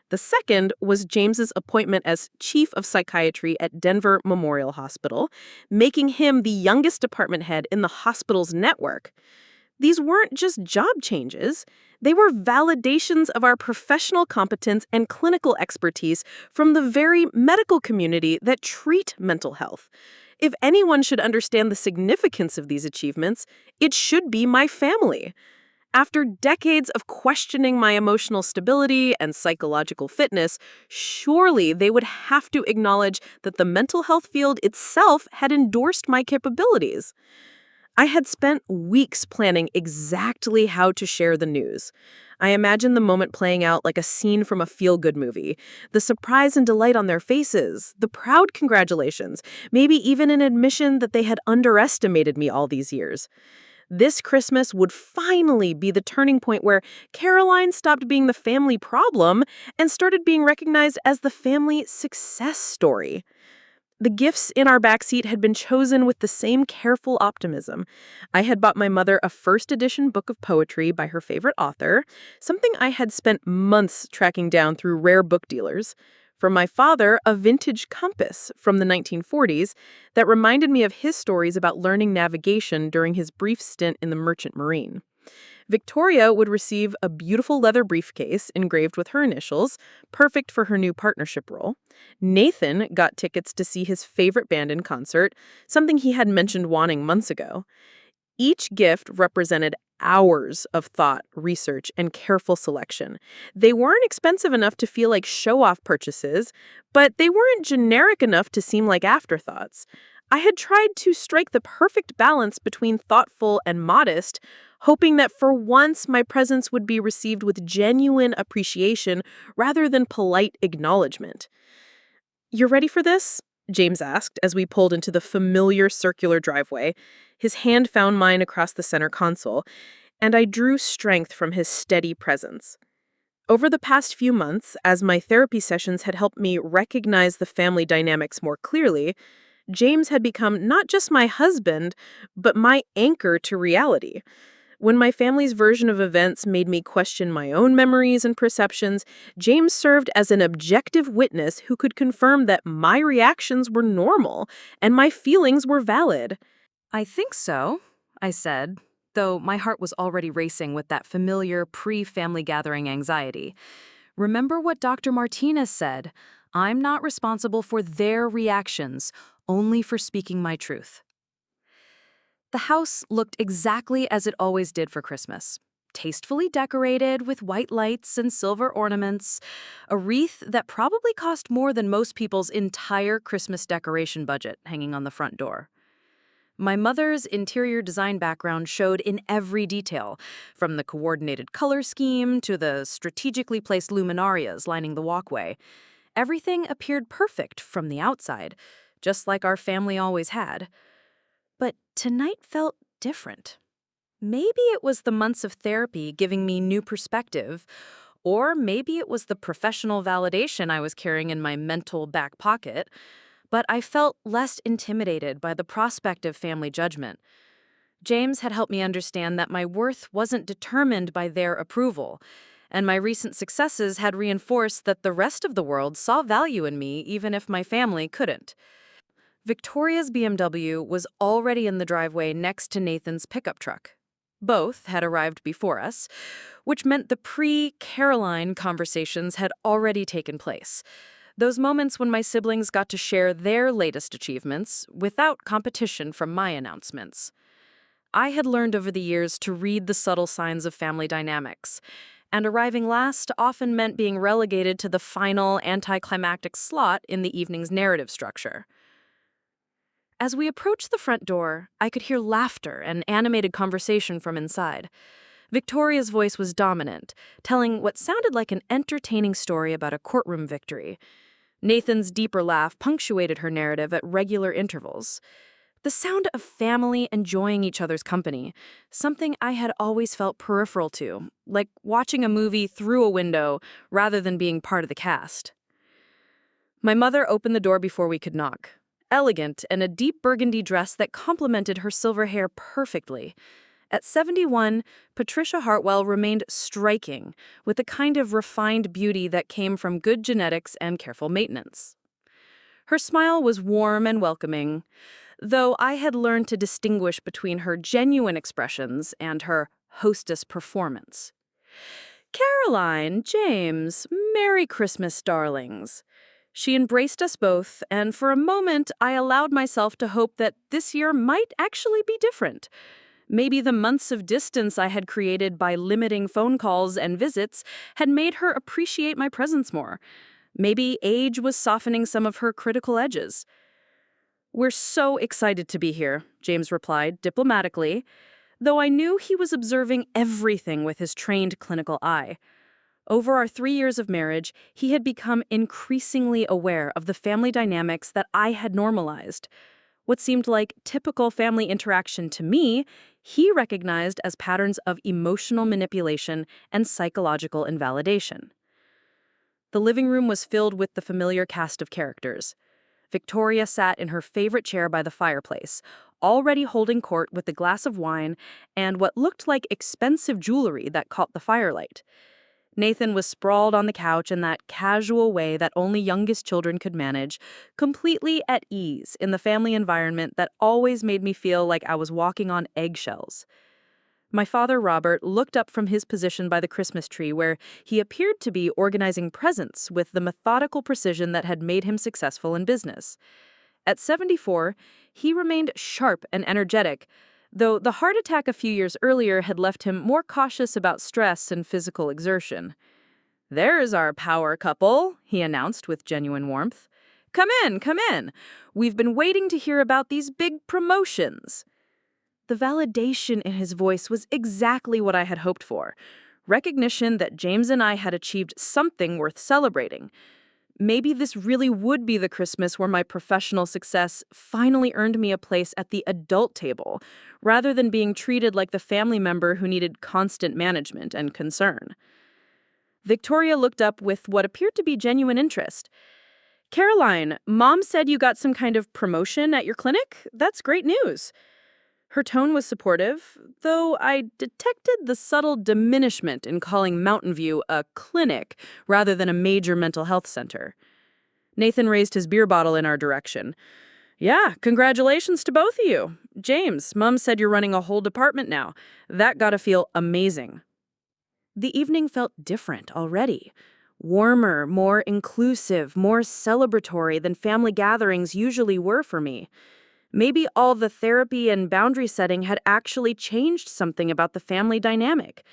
The second was James's appointment as chief of psychiatry at Denver Memorial Hospital, making him the youngest department head in the hospital's network. These weren't just job changes. They were validations of our professional competence and clinical expertise from the very medical community that treat mental health. If anyone should understand the significance of these achievements, it should be my family. After decades of questioning my emotional stability and psychological fitness, surely they would have to acknowledge that the mental health field itself had endorsed my capabilities. I had spent weeks planning exactly how to share the news. I imagined the moment playing out like a scene from a feel-good movie. The surprise and delight on their faces, the proud congratulations, maybe even an admission that they had underestimated me all these years. This Christmas would finally be the turning point where Caroline stopped being the family problem and started being recognized as the family success story. The gifts in our backseat had been chosen with the same careful optimism. I had bought my mother a first edition book of poetry by her favorite author, something I had spent months tracking down through rare book dealers. For my father, a vintage compass from the 1940s that reminded me of his stories about learning navigation during his brief stint in the Merchant Marine. Victoria would receive a beautiful leather briefcase engraved with her initials, perfect for her new partnership role. Nathan got tickets to see his favorite band in concert, something he had mentioned wanting months ago. Each gift represented hours of thought, research, and careful selection. They weren't expensive enough to feel like show-off purchases, but they weren't generic enough to seem like afterthoughts. I had tried to strike the perfect balance between thoughtful and modest, hoping that for once my presence would be received with genuine appreciation rather than polite acknowledgement. "You're ready for this?" James asked as we pulled into the familiar circular driveway. His hand found mine across the center console, and I drew strength from his steady presence. Over the past few months, as my therapy sessions had helped me recognize the family dynamics more clearly, James had become not just my husband, but my anchor to reality. When my family's version of events made me question my own memories and perceptions, James served as an objective witness who could confirm that my reactions were normal and my feelings were valid. I think so, I said, though my heart was already racing with that familiar pre-family gathering anxiety. Remember what Dr. Martinez said, I'm not responsible for their reactions, only for speaking my truth. The house looked exactly as it always did for Christmas. Tastefully decorated with white lights and silver ornaments, a wreath that probably cost more than most people's entire Christmas decoration budget hanging on the front door. My mother's interior design background showed in every detail, from the coordinated color scheme to the strategically placed luminarias lining the walkway. Everything appeared perfect from the outside, just like our family always had. But tonight felt different. Maybe it was the months of therapy giving me new perspective, or maybe it was the professional validation I was carrying in my mental back pocket, but I felt less intimidated by the prospect of family judgment. James had helped me understand that my worth wasn't determined by their approval, and my recent successes had reinforced that the rest of the world saw value in me even if my family couldn't. Victoria's BMW was already in the driveway next to Nathan's pickup truck. Both had arrived before us, which meant the pre-Caroline conversations had already taken place. Those moments when my siblings got to share their latest achievements without competition from my announcements. I had learned over the years to read the subtle signs of family dynamics, and arriving last often meant being relegated to the final anticlimactic slot in the evening's narrative structure. As we approached the front door, I could hear laughter and animated conversation from inside. Victoria's voice was dominant, telling what sounded like an entertaining story about a courtroom victory. Nathan's deeper laugh punctuated her narrative at regular intervals. The sound of family enjoying each other's company, something I had always felt peripheral to, like watching a movie through a window rather than being part of the cast. My mother opened the door before we could knock. Elegant in a deep burgundy dress that complemented her silver hair perfectly. At 71, Patricia Hartwell remained striking, with a kind of refined beauty that came from good genetics and careful maintenance. Her smile was warm and welcoming, though I had learned to distinguish between her genuine expressions and her hostess performance. Caroline, James, Merry Christmas, darlings. She embraced us both, and for a moment I allowed myself to hope that this year might actually be different. Maybe the months of distance I had created by limiting phone calls and visits had made her appreciate my presence more. Maybe age was softening some of her critical edges. We're so excited to be here, James replied diplomatically, though I knew he was observing everything with his trained clinical eye. Over our 3 years of marriage, he had become increasingly aware of the family dynamics that I had normalized. What seemed like typical family interaction to me, he recognized as patterns of emotional manipulation and psychological invalidation. The living room was filled with the familiar cast of characters. Victoria sat in her favorite chair by the fireplace, already holding court with a glass of wine and what looked like expensive jewelry that caught the firelight. Nathan was sprawled on the couch in that casual way that only youngest children could manage, completely at ease in the family environment that always made me feel like I was walking on eggshells. My father, Robert, looked up from his position by the Christmas tree where he appeared to be organizing presents with the methodical precision that had made him successful in business. At 74, he remained sharp and energetic, though the heart attack a few years earlier had left him more cautious about stress and physical exertion. "There's our power couple," he announced with genuine warmth. Come in, come in. We've been waiting to hear about these big promotions." The validation in his voice was exactly what I had hoped for. Recognition that James and I had achieved something worth celebrating. Maybe this really would be the Christmas where my professional success finally earned me a place at the adult table, rather than being treated like the family member who needed constant management and concern. Victoria looked up with what appeared to be genuine interest. Caroline, Mom said you got some kind of promotion at your clinic? That's great news. Her tone was supportive, though I detected the subtle diminishment in calling Mountain View a clinic rather than a major mental health center. Nathan raised his beer bottle in our direction. Yeah, congratulations to both of you. James, Mom said you're running a whole department now. That gotta feel amazing. The evening felt different already. Warmer, more inclusive, more celebratory than family gatherings usually were for me. Maybe all the therapy and boundary setting had actually changed something about the family dynamic.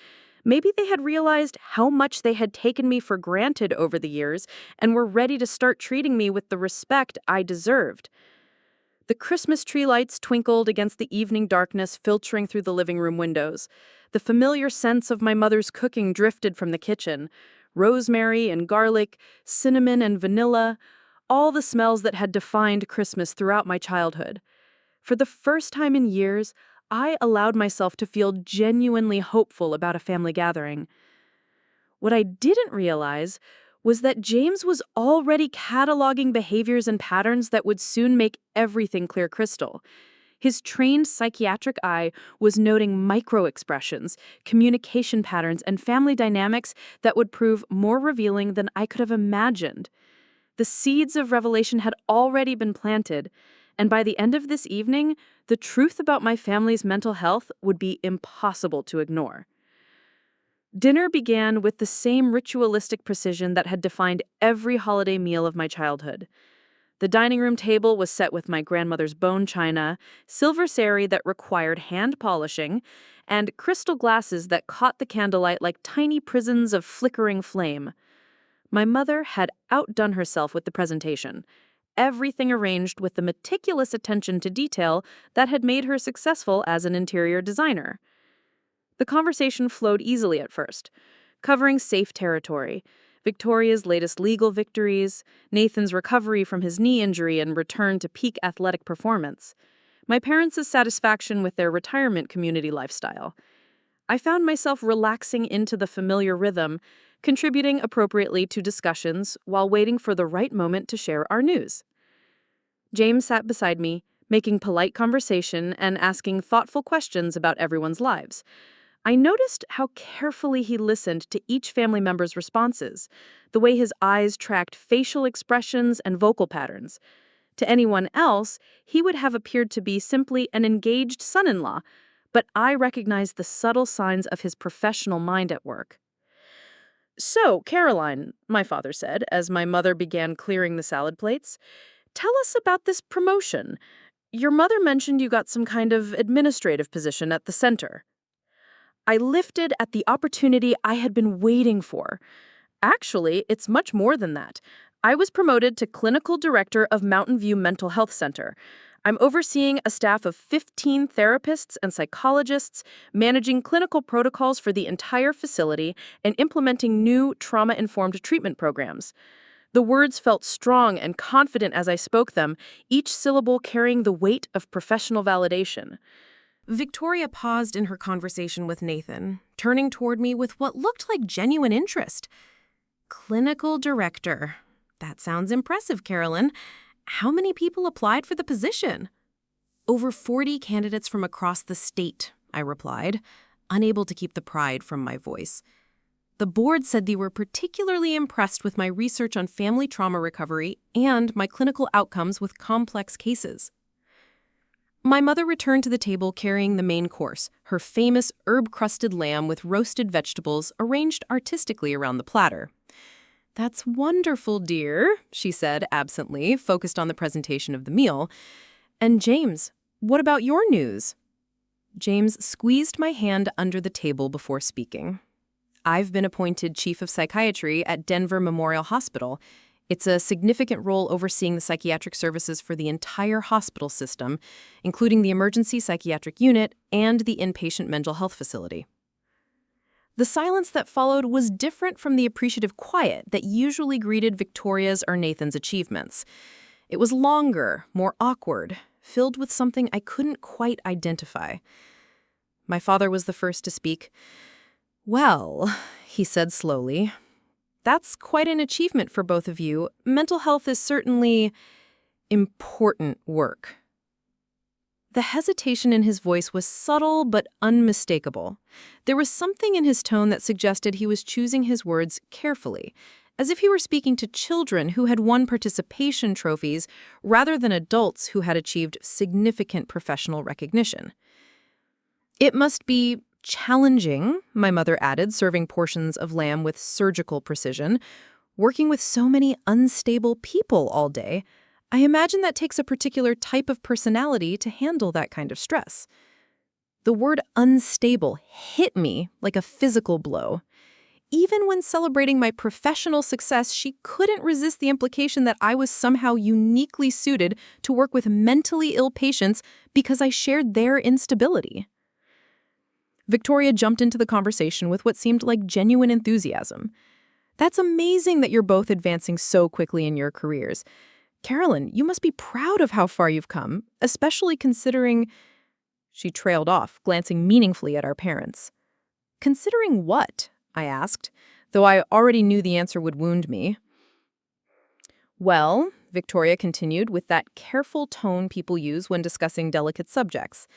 Maybe they had realized how much they had taken me for granted over the years and were ready to start treating me with the respect I deserved. The Christmas tree lights twinkled against the evening darkness filtering through the living room windows. The familiar sense of my mother's cooking drifted from the kitchen. Rosemary and garlic, cinnamon and vanilla, all the smells that had defined Christmas throughout my childhood. For the first time in years, I allowed myself to feel genuinely hopeful about a family gathering. What I didn't realize was that James was already cataloging behaviors and patterns that would soon make everything clear crystal. His trained psychiatric eye was noting micro-expressions, communication patterns, and family dynamics that would prove more revealing than I could have imagined. The seeds of revelation had already been planted, and by the end of this evening, the truth about my family's mental health would be impossible to ignore. Dinner began with the same ritualistic precision that had defined every holiday meal of my childhood. The dining room table was set with my grandmother's bone china, silver sari that required hand polishing, and crystal glasses that caught the candlelight like tiny prisons of flickering flame. My mother had outdone herself with the presentation, everything arranged with the meticulous attention to detail that had made her successful as an interior designer. The conversation flowed easily at first, covering safe territory, Victoria's latest legal victories, Nathan's recovery from his knee injury and return to peak athletic performance, my parents' satisfaction with their retirement community lifestyle. I found myself relaxing into the familiar rhythm, contributing appropriately to discussions while waiting for the right moment to share our news. James sat beside me, making polite conversation and asking thoughtful questions about everyone's lives. I noticed how carefully he listened to each family member's responses, the way his eyes tracked facial expressions and vocal patterns. To anyone else, he would have appeared to be simply an engaged son-in-law, but I recognized the subtle signs of his professional mind at work. So, Caroline, my father said, as my mother began clearing the salad plates, tell us about this promotion. Your mother mentioned you got some kind of administrative position at the center. I lifted at the opportunity I had been waiting for. Actually, it's much more than that. I was promoted to clinical director of Mountain View Mental Health Center. I'm overseeing a staff of 15 therapists and psychologists, managing clinical protocols for the entire facility, and implementing new trauma-informed treatment programs. The words felt strong and confident as I spoke them, each syllable carrying the weight of professional validation. Victoria paused in her conversation with Nathan, turning toward me with what looked like genuine interest. Clinical director. That sounds impressive, Caroline. How many people applied for the position? Over 40 candidates from across the state, I replied, unable to keep the pride from my voice. The board said they were particularly impressed with my research on family trauma recovery and my clinical outcomes with complex cases. My mother returned to the table carrying the main course, her famous herb-crusted lamb with roasted vegetables arranged artistically around the platter. "That's wonderful, dear," she said absently, focused on the presentation of the meal. "And James, what about your news?" James squeezed my hand under the table before speaking. "I've been appointed Chief of Psychiatry at Denver Memorial Hospital. It's a significant role overseeing the psychiatric services for the entire hospital system, including the emergency psychiatric unit and the inpatient mental health facility." The silence that followed was different from the appreciative quiet that usually greeted Victoria's or Nathan's achievements. It was longer, more awkward, filled with something I couldn't quite identify. My father was the first to speak. "Well," he said slowly, That's quite an achievement for both of you. Mental health is certainly important work. The hesitation in his voice was subtle but unmistakable. There was something in his tone that suggested he was choosing his words carefully, as if he were speaking to children who had won participation trophies rather than adults who had achieved significant professional recognition. It must be challenging, my mother added, serving portions of lamb with surgical precision, working with so many unstable people all day. I imagine that takes a particular type of personality to handle that kind of stress. The word unstable hit me like a physical blow. Even when celebrating my professional success, she couldn't resist the implication that I was somehow uniquely suited to work with mentally ill patients because I shared their instability. Victoria jumped into the conversation with what seemed like genuine enthusiasm. That's amazing that you're both advancing so quickly in your careers. Caroline, you must be proud of how far you've come, especially considering... She trailed off, glancing meaningfully at our parents. Considering what? I asked, though I already knew the answer would wound me. Well, Victoria continued with that careful tone people use when discussing delicate subjects.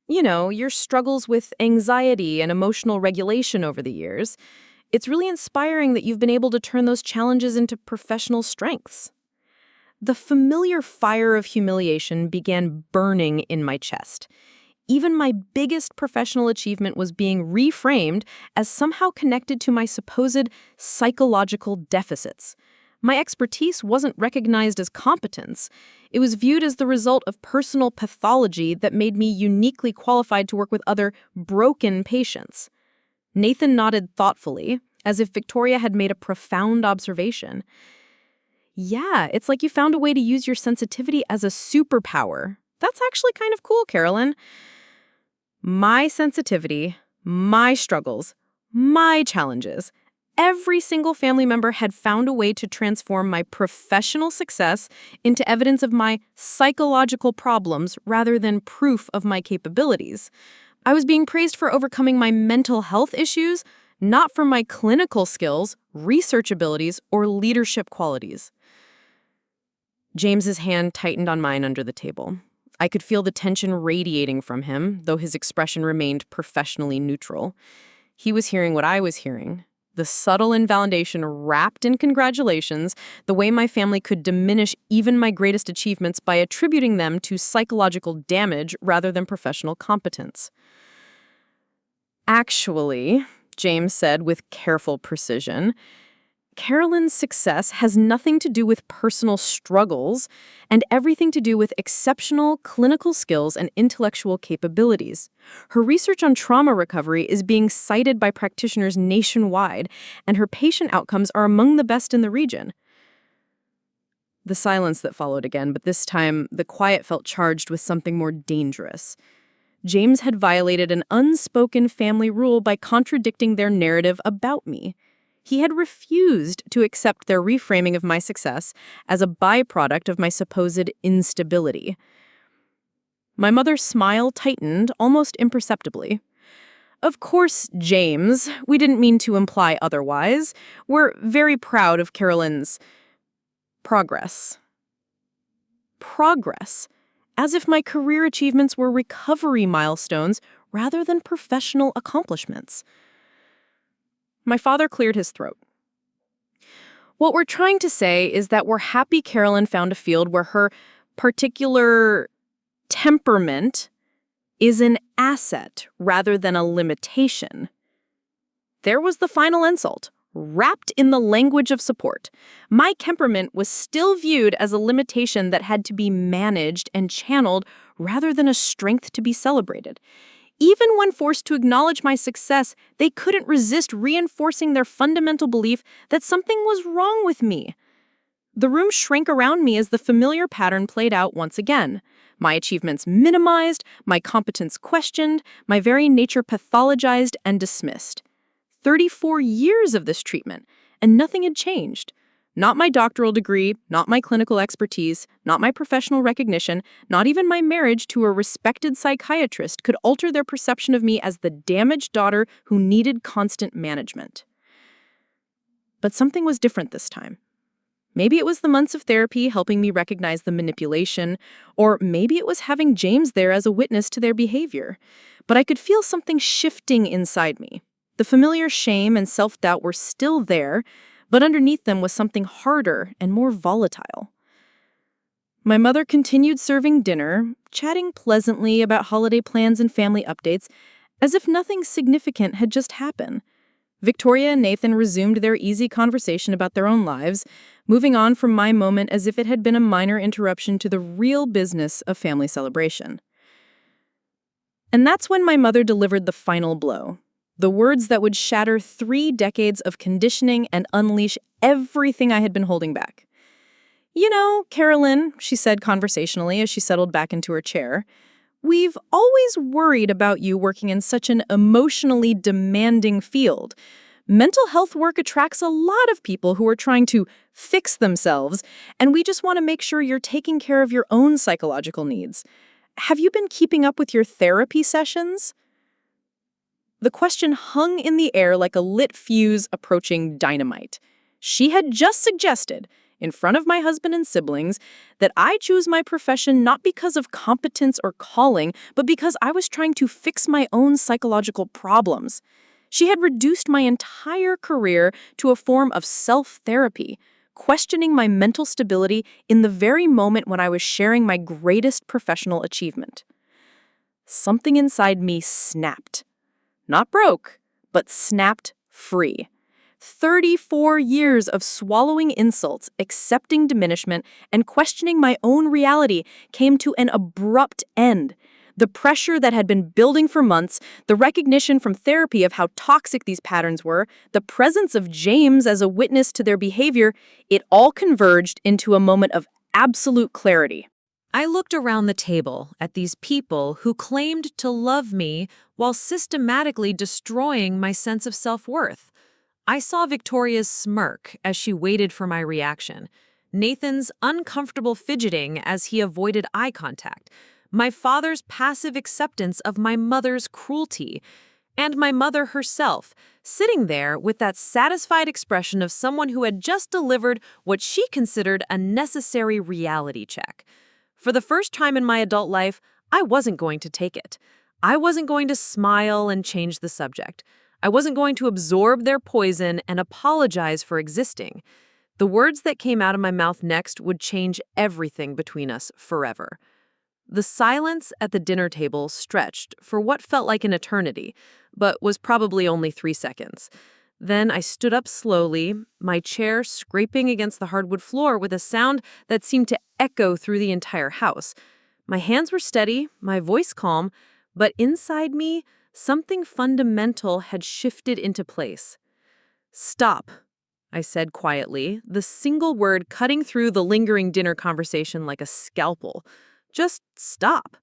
You know, your struggles with anxiety and emotional regulation over the years. It's really inspiring that you've been able to turn those challenges into professional strengths. The familiar fire of humiliation began burning in my chest. Even my biggest professional achievement was being reframed as somehow connected to my supposed psychological deficits. My expertise wasn't recognized as competence. It was viewed as the result of personal pathology that made me uniquely qualified to work with other broken patients. Nathan nodded thoughtfully, as if Victoria had made a profound observation. Yeah, it's like you found a way to use your sensitivity as a superpower. That's actually kind of cool, Caroline. My sensitivity, my struggles, my challenges. Every single family member had found a way to transform my professional success into evidence of my psychological problems rather than proof of my capabilities. I was being praised for overcoming my mental health issues, not for my clinical skills, research abilities, or leadership qualities. James's hand tightened on mine under the table. I could feel the tension radiating from him, though his expression remained professionally neutral. He was hearing what I was hearing. The subtle invalidation wrapped in congratulations, the way my family could diminish even my greatest achievements by attributing them to psychological damage rather than professional competence. Actually, James said with careful precision, Caroline's success has nothing to do with personal struggles and everything to do with exceptional clinical skills and intellectual capabilities. Her research on trauma recovery is being cited by practitioners nationwide, and her patient outcomes are among the best in the region. The silence that followed again, but this time the quiet felt charged with something more dangerous. James had violated an unspoken family rule by contradicting their narrative about me. He had refused to accept their reframing of my success as a byproduct of my supposed instability. My mother's smile tightened almost imperceptibly. Of course, James, we didn't mean to imply otherwise. We're very proud of Caroline's progress. Progress, as if my career achievements were recovery milestones rather than professional accomplishments. My father cleared his throat. What we're trying to say is that we're happy Caroline found a field where her particular temperament is an asset rather than a limitation. There was the final insult, wrapped in the language of support. My temperament was still viewed as a limitation that had to be managed and channeled rather than a strength to be celebrated. Even when forced to acknowledge my success, they couldn't resist reinforcing their fundamental belief that something was wrong with me. The room shrank around me as the familiar pattern played out once again. My achievements minimized, my competence questioned, my very nature pathologized and dismissed. 34 years of this treatment, and nothing had changed. Not my doctoral degree, not my clinical expertise, not my professional recognition, not even my marriage to a respected psychiatrist could alter their perception of me as the damaged daughter who needed constant management. but something was different this time. Maybe it was the months of therapy helping me recognize the manipulation, or maybe it was having James there as a witness to their behavior. But I could feel something shifting inside me. The familiar shame and self-doubt were still there, but underneath them was something harder and more volatile. My mother continued serving dinner, chatting pleasantly about holiday plans and family updates, as if nothing significant had just happened. Victoria and Nathan resumed their easy conversation about their own lives, moving on from my moment as if it had been a minor interruption to the real business of family celebration. And that's when my mother delivered the final blow. The words that would shatter 3 decades of conditioning and unleash everything I had been holding back. "You know, Carolyn," she said conversationally as she settled back into her chair, "we've always worried about you working in such an emotionally demanding field. Mental health work attracts a lot of people who are trying to fix themselves, and we just want to make sure you're taking care of your own psychological needs. Have you been keeping up with your therapy sessions?" The question hung in the air like a lit fuse approaching dynamite. She had just suggested, in front of my husband and siblings, that I choose my profession not because of competence or calling, but because I was trying to fix my own psychological problems. She had reduced my entire career to a form of self-therapy, questioning my mental stability in the very moment when I was sharing my greatest professional achievement. Something inside me snapped. Not broke, but snapped free. 34 years of swallowing insults, accepting diminishment, and questioning my own reality came to an abrupt end. The pressure that had been building for months, the recognition from therapy of how toxic these patterns were, the presence of James as a witness to their behavior, it all converged into a moment of absolute clarity. I looked around the table at these people who claimed to love me while systematically destroying my sense of self-worth. I saw Victoria's smirk as she waited for my reaction, Nathan's uncomfortable fidgeting as he avoided eye contact, my father's passive acceptance of my mother's cruelty, and my mother herself, sitting there with that satisfied expression of someone who had just delivered what she considered a necessary reality check. For the first time in my adult life, I wasn't going to take it. I wasn't going to smile and change the subject. I wasn't going to absorb their poison and apologize for existing. The words that came out of my mouth next would change everything between us forever. The silence at the dinner table stretched for what felt like an eternity, but was probably only 3 seconds. Then I stood up slowly, my chair scraping against the hardwood floor with a sound that seemed to echo through the entire house. My hands were steady, my voice calm, but inside me, something fundamental had shifted into place. "Stop," I said quietly, the single word cutting through the lingering dinner conversation like a scalpel. "Just stop."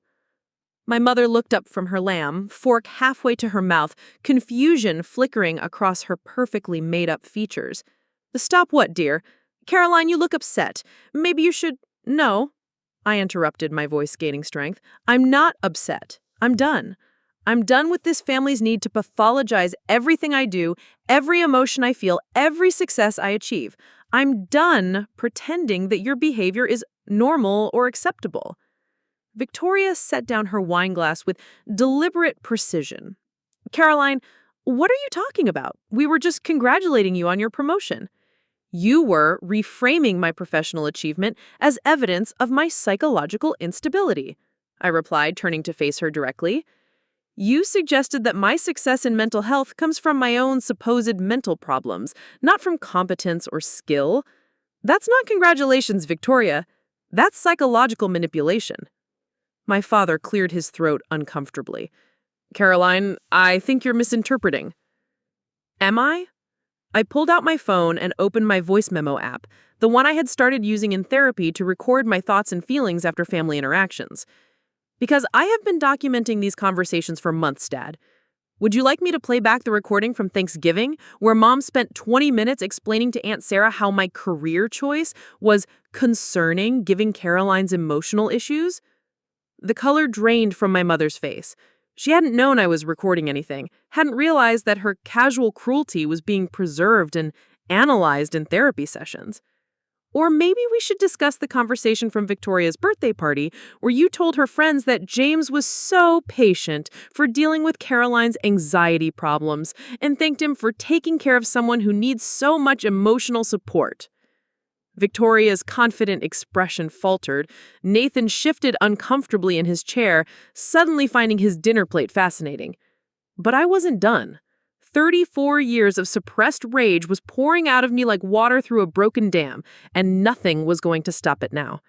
My mother looked up from her lamb, fork halfway to her mouth, confusion flickering across her perfectly made-up features. "Stop what, dear? Caroline, you look upset. Maybe you should—" "No," I interrupted, my voice gaining strength. "I'm not upset. I'm done. I'm done with this family's need to pathologize everything I do, every emotion I feel, every success I achieve. I'm done pretending that your behavior is normal or acceptable." Victoria set down her wine glass with deliberate precision. "Caroline, what are you talking about? We were just congratulating you on your promotion." "You were reframing my professional achievement as evidence of my psychological instability," I replied, turning to face her directly. "You suggested that my success in mental health comes from my own supposed mental problems, not from competence or skill. That's not congratulations, Victoria. That's psychological manipulation." My father cleared his throat uncomfortably. "Caroline, I think you're misinterpreting." "Am I?" I pulled out my phone and opened my voice memo app, the one I had started using in therapy to record my thoughts and feelings after family interactions. "Because I have been documenting these conversations for months, Dad. Would you like me to play back the recording from Thanksgiving, where Mom spent 20 minutes explaining to Aunt Sarah how my career choice was concerning given Caroline's emotional issues?" The color drained from my mother's face. She hadn't known I was recording anything, hadn't realized that her casual cruelty was being preserved and analyzed in therapy sessions. Or maybe we should discuss the conversation from Victoria's birthday party where you told her friends that James was so patient for dealing with Caroline's anxiety problems and thanked him for taking care of someone who needs so much emotional support. Victoria's confident expression faltered. Nathan shifted uncomfortably in his chair, suddenly finding his dinner plate fascinating. But I wasn't done. 34 years of suppressed rage was pouring out of me like water through a broken dam, and nothing was going to stop it now.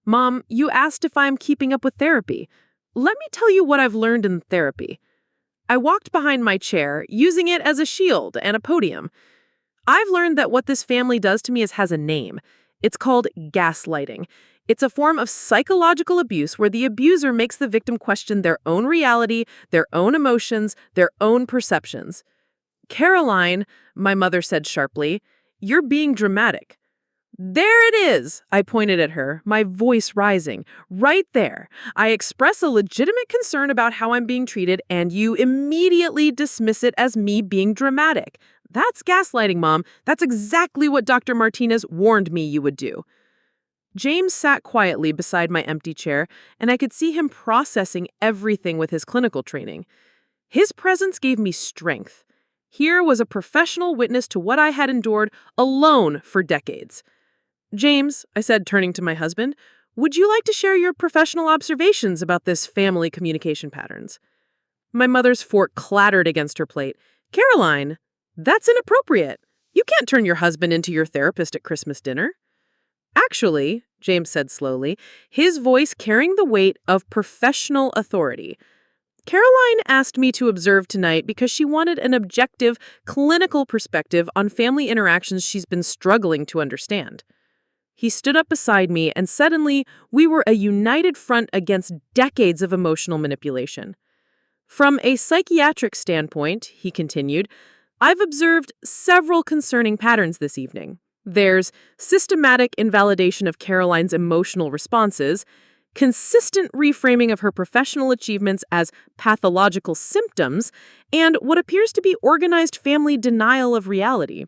Mom, you asked if I'm keeping up with therapy. Let me tell you what I've learned in therapy. I walked behind my chair, using it as a shield and a podium. I've learned that what this family does to me has a name. It's called gaslighting. It's a form of psychological abuse where the abuser makes the victim question their own reality, their own emotions, their own perceptions. Caroline, my mother said sharply, you're being dramatic. There it is, I pointed at her, my voice rising. Right there. I express a legitimate concern about how I'm being treated, and you immediately dismiss it as me being dramatic. That's gaslighting, Mom. That's exactly what Dr. Martinez warned me you would do. James sat quietly beside my empty chair, and I could see him processing everything with his clinical training. His presence gave me strength. Here was a professional witness to what I had endured alone for decades. James, I said, turning to my husband, would you like to share your professional observations about this family communication patterns? My mother's fork clattered against her plate. Caroline, that's inappropriate. You can't turn your husband into your therapist at Christmas dinner. Actually, James said slowly, his voice carrying the weight of professional authority. Caroline asked me to observe tonight because she wanted an objective, clinical perspective on family interactions she's been struggling to understand. He stood up beside me, and suddenly we were a united front against decades of emotional manipulation. From a psychiatric standpoint, he continued, I've observed several concerning patterns this evening. There's systematic invalidation of Caroline's emotional responses, consistent reframing of her professional achievements as pathological symptoms, and what appears to be organized family denial of reality.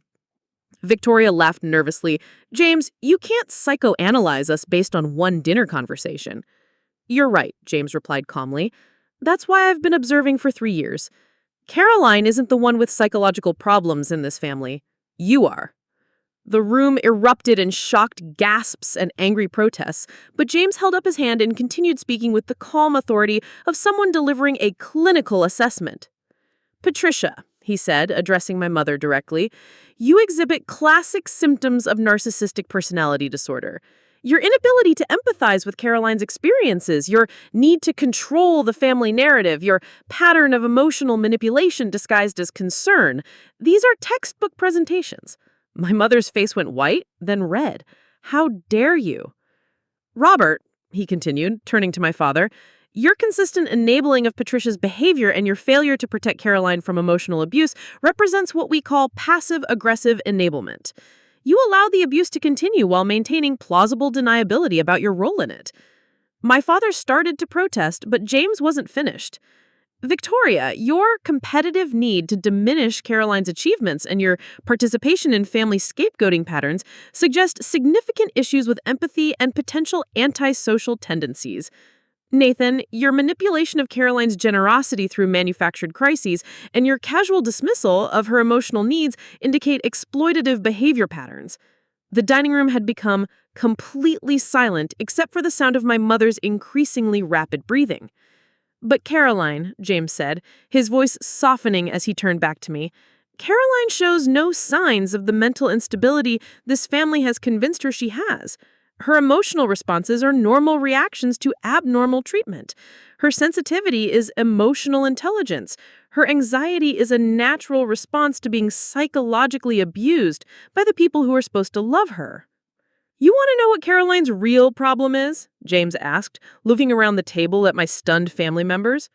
Victoria laughed nervously. James, you can't psychoanalyze us based on one dinner conversation. You're right, James replied calmly. That's why I've been observing for 3 years. Caroline isn't the one with psychological problems in this family. You are. The room erupted in shocked gasps and angry protests, but James held up his hand and continued speaking with the calm authority of someone delivering a clinical assessment. Patricia, he said, addressing my mother directly, you exhibit classic symptoms of narcissistic personality disorder. Your inability to empathize with Caroline's experiences, your need to control the family narrative, your pattern of emotional manipulation disguised as concern, these are textbook presentations. My mother's face went white, then red. How dare you? Robert, he continued, turning to my father, your consistent enabling of Patricia's behavior and your failure to protect Caroline from emotional abuse represents what we call passive-aggressive enablement. You allow the abuse to continue while maintaining plausible deniability about your role in it. My father started to protest, but James wasn't finished. Victoria, your competitive need to diminish Caroline's achievements and your participation in family scapegoating patterns suggest significant issues with empathy and potential antisocial tendencies. Nathan, your manipulation of Caroline's generosity through manufactured crises and your casual dismissal of her emotional needs indicate exploitative behavior patterns. The dining room had become completely silent except for the sound of my mother's increasingly rapid breathing. But Caroline, James said, his voice softening as he turned back to me, Caroline shows no signs of the mental instability this family has convinced her she has. Her emotional responses are normal reactions to abnormal treatment. Her sensitivity is emotional intelligence. Her anxiety is a natural response to being psychologically abused by the people who are supposed to love her. You want to know what Caroline's real problem is? James asked, looking around the table at my stunned family members.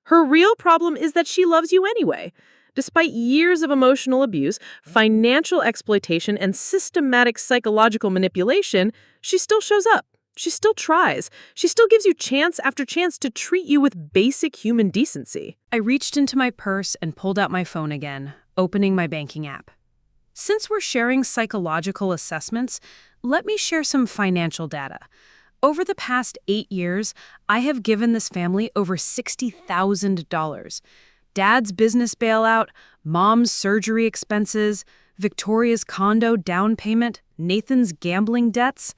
Her real problem is that she loves you anyway. Despite years of emotional abuse, financial exploitation, and systematic psychological manipulation, she still shows up. She still tries. She still gives you chance after chance to treat you with basic human decency. I reached into my purse and pulled out my phone again, opening my banking app. Since we're sharing psychological assessments, let me share some financial data. Over the past 8 years, I have given this family over $60,000. Dad's business bailout, Mom's surgery expenses, Victoria's condo down payment, Nathan's gambling debts.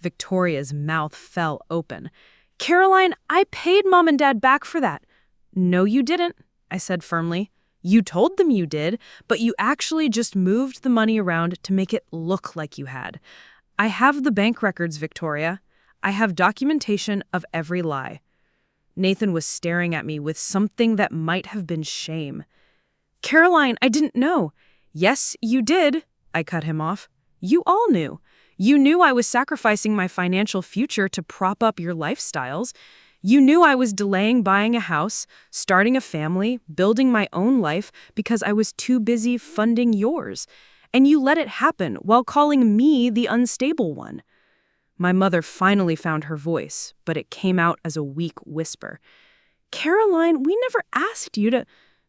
Victoria's mouth fell open. Caroline, I paid Mom and Dad back for that. No, you didn't, I said firmly. You told them you did, but you actually just moved the money around to make it look like you had. I have the bank records, Victoria. I have documentation of every lie. Nathan was staring at me with something that might have been shame. Caroline, I didn't know. Yes, you did, I cut him off. You all knew. You knew I was sacrificing my financial future to prop up your lifestyles. You knew I was delaying buying a house, starting a family, building my own life because I was too busy funding yours. And you let it happen while calling me the unstable one. My mother finally found her voice, but it came out as a weak whisper. Caroline, we never asked you to...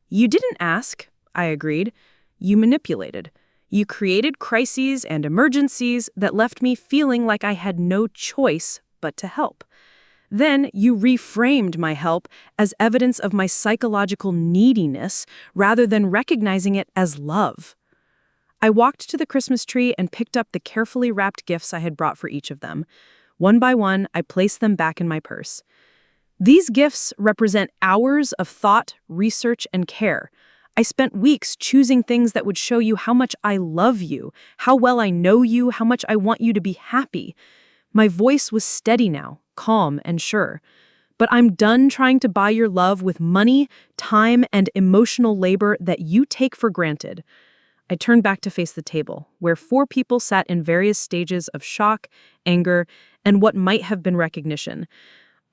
You didn't ask, I agreed. You manipulated. You created crises and emergencies that left me feeling like I had no choice but to help. Then you reframed my help as evidence of my psychological neediness rather than recognizing it as love. I walked to the Christmas tree and picked up the carefully wrapped gifts I had brought for each of them. One by one, I placed them back in my purse. These gifts represent hours of thought, research, and care. I spent weeks choosing things that would show you how much I love you, how well I know you, how much I want you to be happy. My voice was steady now, calm and sure. But I'm done trying to buy your love with money, time, and emotional labor that you take for granted. I turned back to face the table, where 4 people sat in various stages of shock, anger, and what might have been recognition.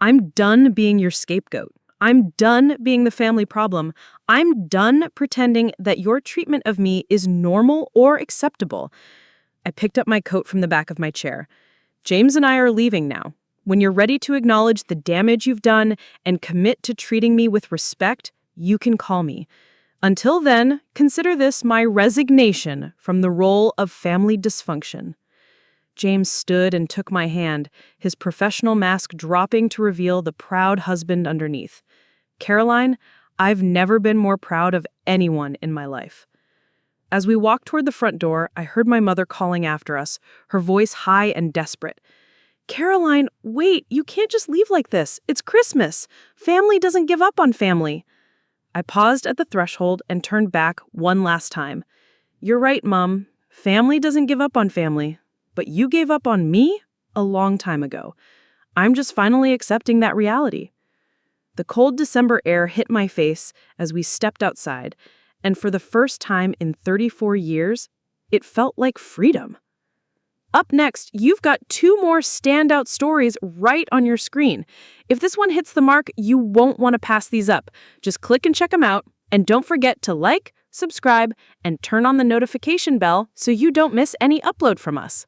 I'm done being your scapegoat. I'm done being the family problem. I'm done pretending that your treatment of me is normal or acceptable. I picked up my coat from the back of my chair. James and I are leaving now. When you're ready to acknowledge the damage you've done and commit to treating me with respect, you can call me. Until then, consider this my resignation from the role of family dysfunction. James stood and took my hand, his professional mask dropping to reveal the proud husband underneath. Caroline, I've never been more proud of anyone in my life. As we walked toward the front door, I heard my mother calling after us, her voice high and desperate. Caroline, wait, you can't just leave like this. It's Christmas. Family doesn't give up on family. I paused at the threshold and turned back one last time. You're right, Mom. Family doesn't give up on family. But you gave up on me a long time ago. I'm just finally accepting that reality. The cold December air hit my face as we stepped outside, and for the first time in 34 years, it felt like freedom. Up next, you've got 2 more standout stories right on your screen. If this one hits the mark, you won't want to pass these up. Just click and check them out, and don't forget to like, subscribe, and turn on the notification bell so you don't miss any upload from us.